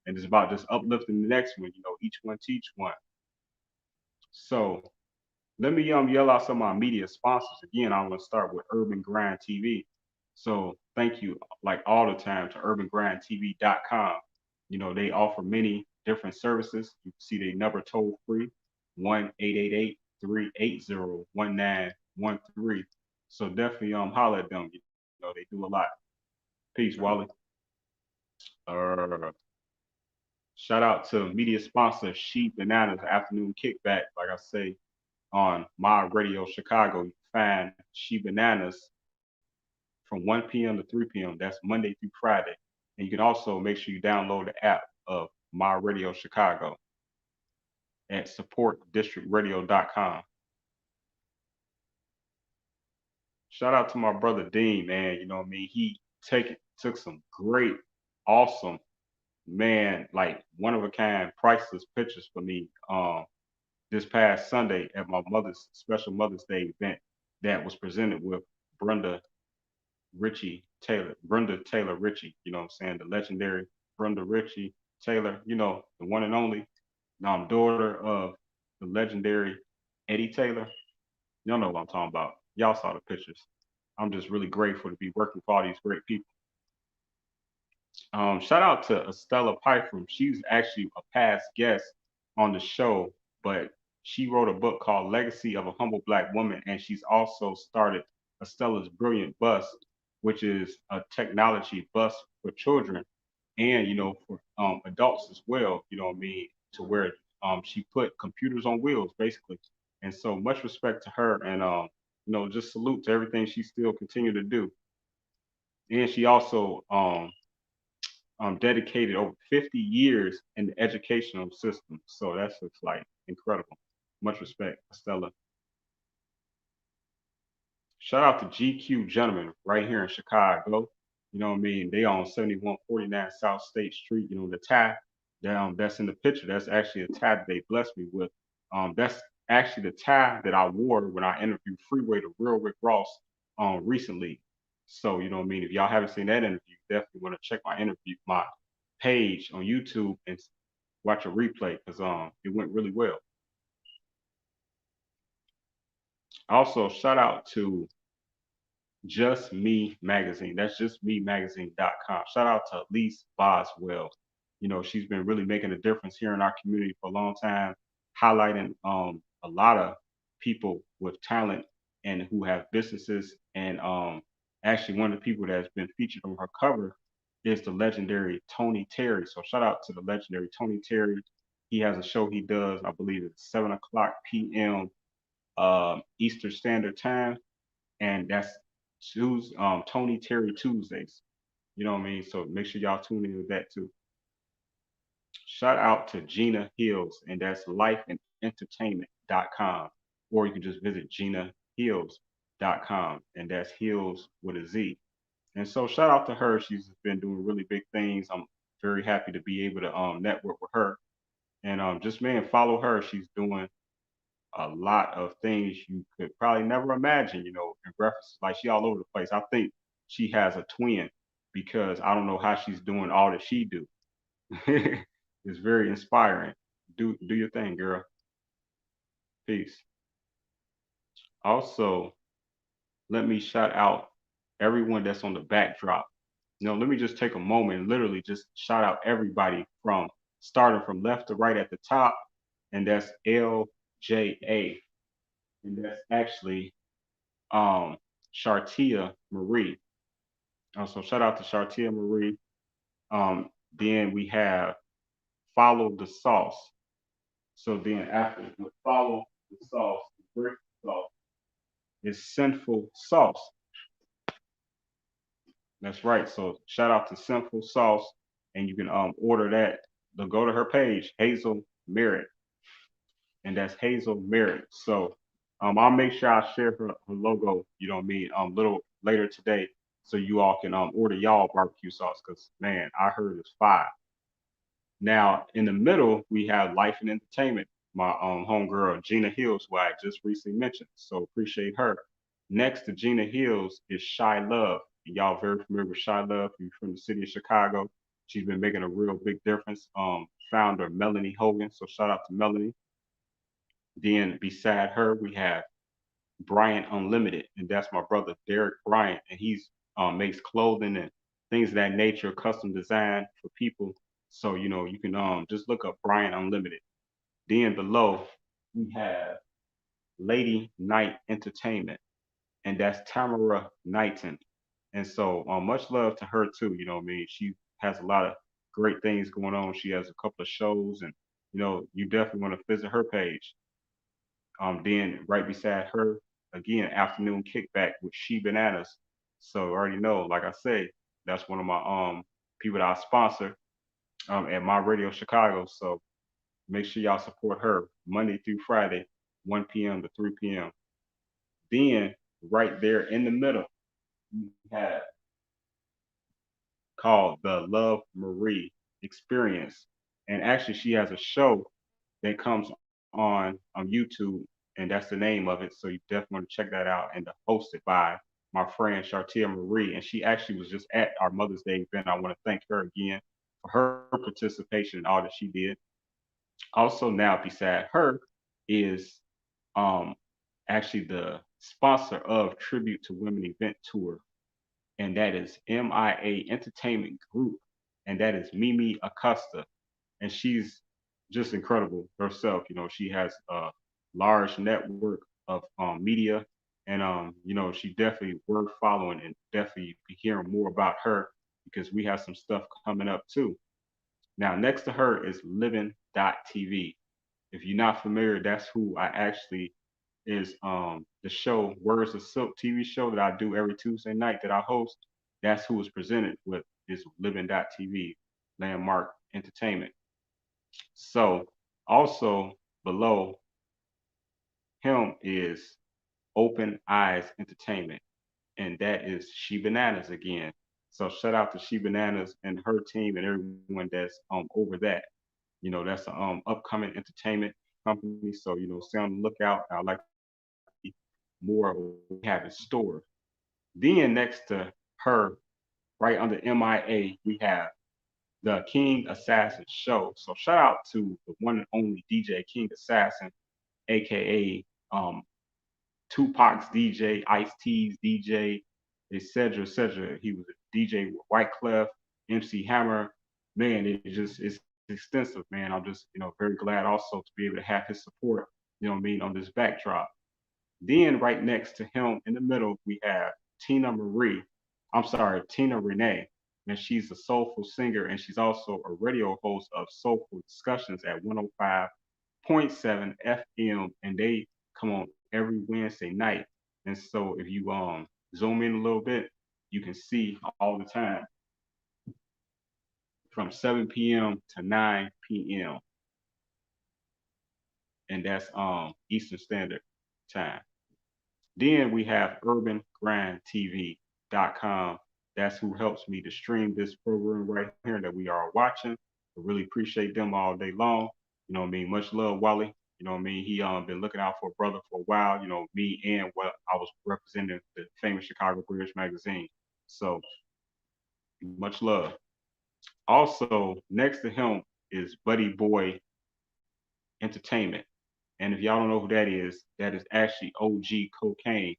it's about just uplifting the next one, each one teach one. So let me yell out some of my media sponsors. Again, I'm gonna start with Urban Grind TV. So thank you, like all the time, to urbangrindtv.com. They offer many different services. You can see they number toll free, 1-888-380-1913. So definitely holler at them. They do a lot. Peace, Wally. Uh, Shout out to media sponsor She Bananas Afternoon Kickback. Like I say, on My Radio Chicago. You can find She Bananas from 1 p.m. to 3 p.m. That's Monday through Friday. And you can also make sure you download the app of My Radio Chicago at supportdistrictradio.com. Shout out to my brother Dean, man. He took some great, awesome, man, like one of a kind, priceless pictures for me. This past Sunday at my mother's special Mother's Day event that was presented with Brenda Taylor Ritchie, what I'm saying, the legendary Brenda Ritchie Taylor, the one and only daughter of the legendary Eddie Taylor. Y'all know what I'm talking about. Y'all saw the pictures. I'm just really grateful to be working for all these great people. Shout out to Estella Pythram. She's actually a past guest on the show, but she wrote a book called Legacy of a Humble Black Woman, and she's also started Estella's Brilliant Bus, which is a technology bus for children and, for adults as well, to where she put computers on wheels, basically. And so much respect to her and, just salute to everything she still continue to do. And she also dedicated over 50 years in the educational system. So that's just like incredible. Much respect, Estella. Shout out to GQ Gentlemen right here in Chicago. They on 7149 South State Street. The tie that's in the picture, that's actually a tie that they blessed me with. That's actually the tie that I wore when I interviewed Freeway to Real Rick Ross recently. So, if y'all haven't seen that interview, definitely want to check my page on YouTube and watch a replay because it went really well. Also, shout out to Just Me Magazine. That's justmemagazine.com. Shout out to Elise Boswell. She's been really making a difference here in our community for a long time, highlighting a lot of people with talent and who have businesses. And actually, one of the people that's been featured on her cover is the legendary Tony Terry. So shout out to the legendary Tony Terry. He has a show he does, I believe it's 7 o'clock p.m. Eastern Standard Time, and that's Tony Terry Tuesdays. You know what I mean? So make sure y'all tune in with that too. Shout out to Gina Hills, and that's lifeandentertainment.com. Or you can just visit GinaHills.com, and that's Hills with a Z. And so shout out to her. She's been doing really big things. I'm very happy to be able to network with her. And just, man, follow her. She's doing a lot of things you could probably never imagine, in reference. Like, she all over the place. I think she has a twin because I don't know how she's doing all that she do. It's very inspiring. Do your thing, girl. Peace. Also, let me shout out everyone that's on the backdrop. Let me just take a moment and literally just shout out everybody from starting from left to right at the top, and that's LJA, and that's actually Shartia Marie. Also, shout out to Shartia Marie. Then we have follow the sauce. So then after the follow the sauce, the brick sauce is sinful sauce. That's right. So shout out to Sinful Sauce, and you can order that. Go to her page, Hazel Merritt, and that's Hazel Merritt. So I'll make sure I share her logo. You know what I mean? Little later today, so you all can order y'all barbecue sauce. Cause man, I heard it's fire. Now in the middle we have Life and Entertainment. My homegirl Gina Hills, who I just recently mentioned. So appreciate her. Next to Gina Hills is Shy Love. Y'all very familiar with Shy Love. You're from the city of Chicago. She's been making a real big difference. Founder Melanie Hogan. So shout out to Melanie. Then beside her, we have Bryant Unlimited, and that's my brother Derek Bryant, and he's makes clothing and things of that nature, custom design for people. So you can just look up Bryant Unlimited. Then below we have Lady Night Entertainment, and that's Tamara Knighton. And so much love to her too. You know what I mean? She has a lot of great things going on. She has a couple of shows, and you definitely want to visit her page. Then right beside her, again, afternoon kickback with She Bananas. So already know, like I say, that's one of my people that I sponsor at my radio Chicago. So make sure y'all support her Monday through Friday, 1 p.m. to 3 p.m. Then right there in the middle, we have called the Love Marie Experience. And actually she has a show that comes on YouTube, and that's the name of it. So you definitely want to check that out. And hosted by my friend Chartia Marie, and she actually was just at our Mother's Day event. I want to thank her again for her participation and all that she did. Also, now beside her is um, actually the sponsor of Tribute to Women event tour, and that is MIA Entertainment Group, and that is Mimi Acosta, and she's just incredible herself. She has a large network of media, and she definitely worth following, and definitely be hearing more about her because we have some stuff coming up too. Now, next to her is Living.tv. If you're not familiar, that's who I actually is the show Words of Silk TV show that I do every Tuesday night that I host. That's who is presented with is Living.tv, Landmark Entertainment. So also below him is Open Eyes Entertainment, and that is She Bananas again. So shout out to She Bananas and her team and everyone that's over that. That's an upcoming entertainment company. So stay on the lookout. I like more of what we have in store. Then next to her, right under MIA, we have the King Assassin Show. So shout out to the one and only DJ King Assassin, aka Tupac's DJ, Ice T's DJ, etc., etc. He was a DJ with Wyclef, MC Hammer. Man, it's extensive, man. I'm just very glad also to be able to have his support. What I mean, on this backdrop. Then right next to him in the middle, we have Tina Marie. I'm sorry, Tina Renee. And she's a soulful singer, and she's also a radio host of Soulful Discussions at 105.7 FM, and they come on every Wednesday night. And so if you zoom in a little bit, you can see all the time from 7 p.m. to 9 p.m. and that's Eastern Standard Time. Then we have UrbanGrindTV.com. That's who helps me to stream this program right here that we are watching. I really appreciate them all day long. What I mean? Much love, Wally. What I mean? He been looking out for a brother for a while. Me and what I was representing the famous Chicago British magazine. So much love. Also, next to him is Buddy Boy Entertainment. And if y'all don't know who that is actually OG Cocaine.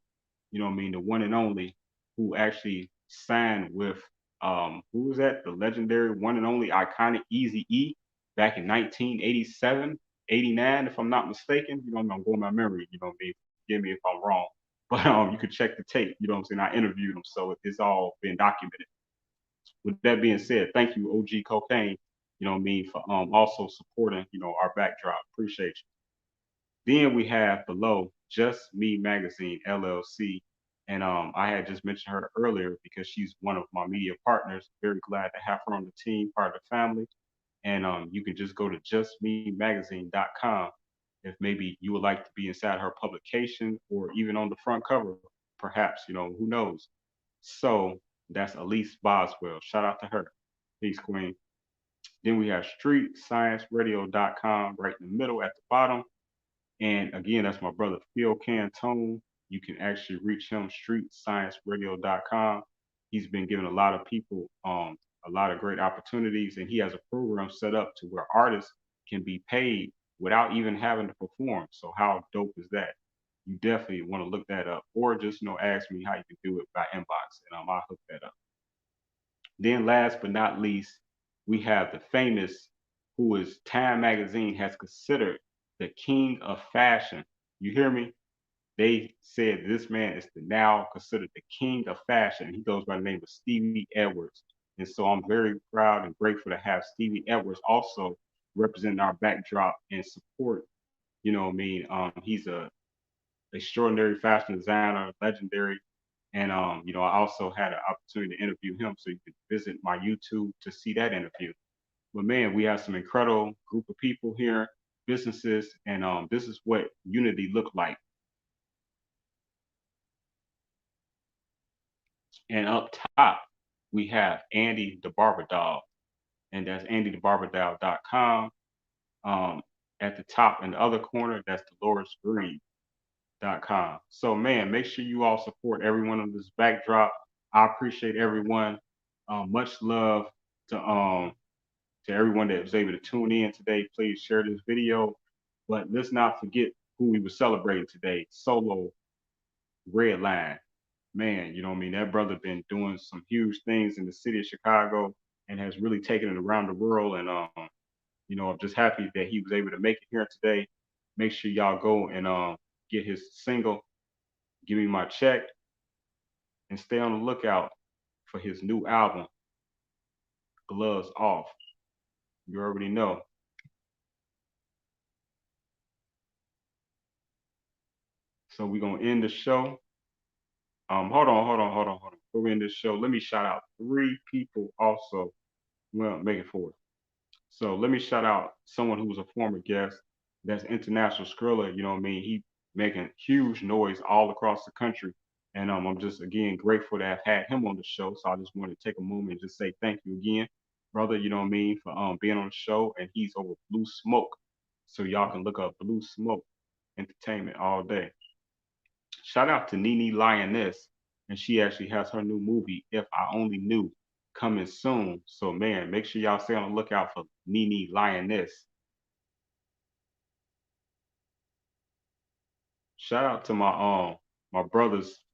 What I mean? The one and only who actually signed with who was that? The legendary one and only iconic Easy E back in 1987, 89, if I'm not mistaken. I'm going by memory. What I mean? Forgive me if I'm wrong. But you could check the tape. What I'm saying? I interviewed him, so it's all been documented. With that being said, thank you, OG Cocaine. you know what I mean, for also supporting, you know, our backdrop. Appreciate you. Then we have below Just Me Magazine LLC. And I had just mentioned her earlier because she's one of my media partners. Very glad to have her on the team, part of the family. And you can just go to justmemagazine.com if maybe you would like to be inside her publication or even on the front cover, perhaps, you know, who knows. So that's Elise Boswell. Shout out to her. Peace, Queen. Then we have streetscienceradio.com right in the middle at the bottom. And again, that's my brother Phil Cantone. You can actually reach him, streetscienceradio.com. He's been giving a lot of people a lot of great opportunities, and he has a program set up to where artists can be paid without even having to perform. So how dope is that? You definitely want to look that up, or just, you know, ask me how you can do it by inbox, and I'll hook that up. Then last but not least, we have the famous, who is Time Magazine has considered the king of fashion. You hear me? They said this man is now considered the king of fashion. He goes by the name of Stevie Edwards. And so I'm very proud and grateful to have Stevie Edwards also representing our backdrop and support. You know what I mean? He's a extraordinary fashion designer, legendary. And, you know, I also had an opportunity to interview him. So you can visit my YouTube to see that interview. But man, we have some incredible group of people here, businesses, and this is what unity looked like. And up top, we have Andy the Barber Doll, and that's andythebarberdoll.com. At the top in the other corner, that's DoloresGreen.com. So man, make sure you all support everyone on this backdrop. I appreciate everyone. Much love to everyone that was able to tune in today. Please share this video. But let's not forget who we were celebrating today. SoLow, Redline. Man, you know what I mean? That brother been doing some huge things in the city of Chicago and has really taken it around the world. And, you know, I'm just happy that he was able to make it here today. Make sure y'all go and get his single, Gimme My Check, and stay on the lookout for his new album, Gloves Off. You already know. So we're going to end the show. Hold on. Before we end this show, let me shout out 3 people also. Well, make it 4. So let me shout out someone who was a former guest. That's International Skrilla. You know what I mean? He making huge noise all across the country. And I'm just, again, grateful to have had him on the show. So I just want to take a moment and just say thank you again, brother, you know what I mean, for being on the show. And he's over Blue Smoke. So y'all can look up Blue Smoke Entertainment all day. Shout out to Nene Lioness, and she actually has her new movie, If I Only Knew, coming soon. So man, make sure y'all stay on the lookout for Nene Lioness. Shout out to my brothers,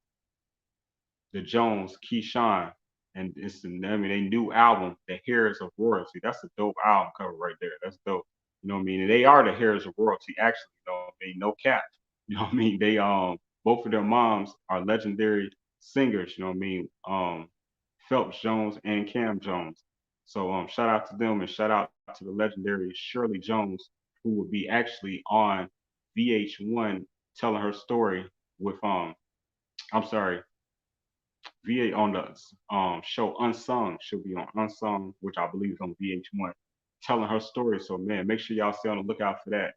the Jones, Keyshawn, and it's they new album, The Heirs of Royalty. That's a dope album cover right there. That's dope. You know what I mean? And they are the heirs of royalty, actually. You know what I mean? No cap. You know what I mean? They both of their moms are legendary singers, you know what I mean? Phelps Jones and Cam Jones. So shout out to them, and shout out to the legendary Shirley Jones, who will be actually on VH1 telling her story with VA on the show Unsung. She'll be on Unsung, which I believe is on VH1, telling her story. So man, make sure y'all stay on the lookout for that.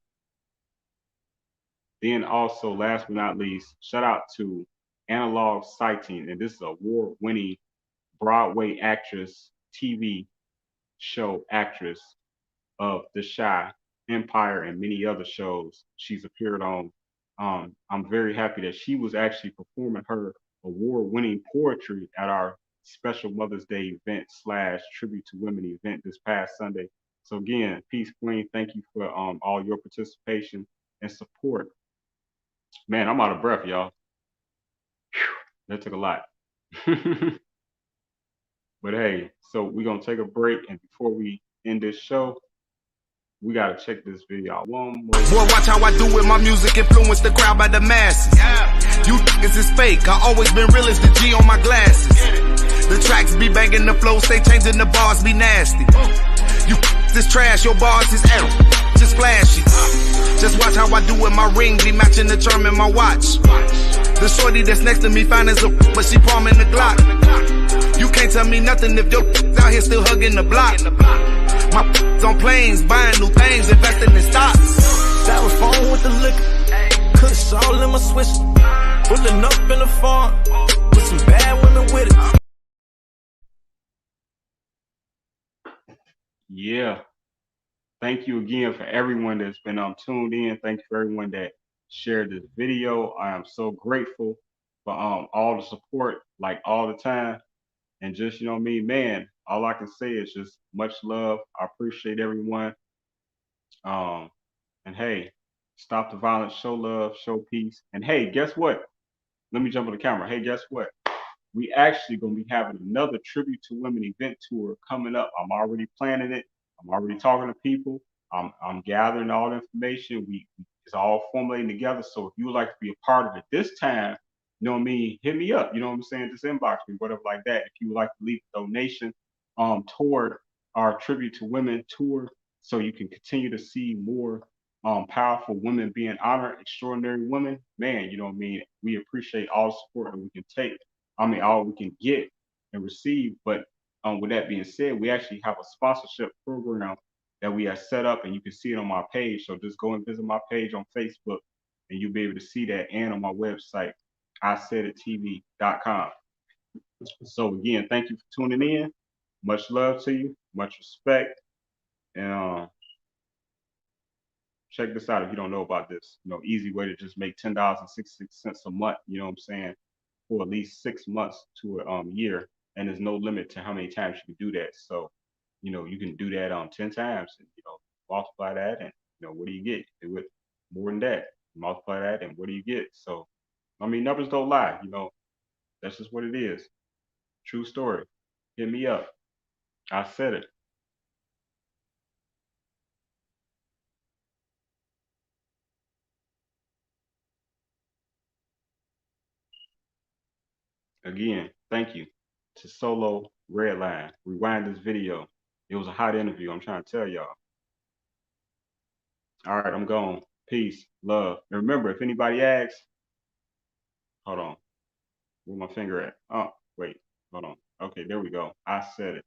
Then also, last but not least, shout out to Analog Sighting, and this is an award-winning Broadway actress, TV show actress of The Chi, Empire, and many other shows she's appeared on. I'm very happy that she was actually performing her award-winning poetry at our special Mother's Day event / tribute to women event this past Sunday. So again, Peace Queen, thank you for all your participation and support. Man, I'm out of breath, y'all. Whew, that took a lot. But hey, so we're going to take a break. And before we end this show, we got to check this video out one more. Boy, watch how I do with my music, influence the crowd by the masses. You niggas is fake. I always been real as the G on my glasses. The tracks be banging, the flow stay changing, the bars be nasty. You this trash, your bars is out. Just flashy. Just watch how I do with my ring, be matching the charm in my watch. The shorty that's next to me fine as a but she palming the Glock. You can't tell me nothing if your out here still hugging the block. My on planes, buying new things, investing in stocks. That was phone with the liquor. Kush all in my switch. Pulling up in the farm with some bad women with it. Yeah. Thank you again for everyone that's been tuned in. Thank you for everyone that shared this video. I am so grateful for all the support, like all the time. And just, you know me, man, all I can say is just much love. I appreciate everyone. And hey, stop the violence, show love, show peace. And hey, guess what? Let me jump on the camera. Hey, guess what? We actually gonna be having another tribute to women event tour coming up. I'm already planning it. I'm already talking to people. I'm gathering all the information. It's all formulating together. So if you would like to be a part of it this time, you know what I mean, hit me up. You know what I'm saying? Just inbox me, whatever like that. If you would like to leave a donation toward our tribute to women tour, so you can continue to see more powerful women being honored, extraordinary women, man, you know what I mean? We appreciate all the support that we can take. I mean, all we can get and receive. But with that being said, we actually have a sponsorship program that we have set up, and you can see it on my page. So just go and visit my page on Facebook, and you'll be able to see that, and on my website, isaidit.tv.com. So again, thank you for tuning in. Much love to you, much respect, and check this out if you don't know about this. You know, easy way to just make $10.66 a month. You know what I'm saying? For at least 6 months to a year, and there's no limit to how many times you can do that. So, you know, you can do that 10 times, and multiply that, and what do you get? Do it more than that, multiply that, and what do you get? So, I mean, numbers don't lie. That's just what it is. True story. Hit me up. I said it. Again, thank you to SoLow, Redline. Rewind this video. It was a hot interview. I'm trying to tell y'all. All right, I'm gone. Peace, love. And remember, if anybody asks, hold on. Where my finger at? Oh, wait. Hold on. Okay, there we go. I said it.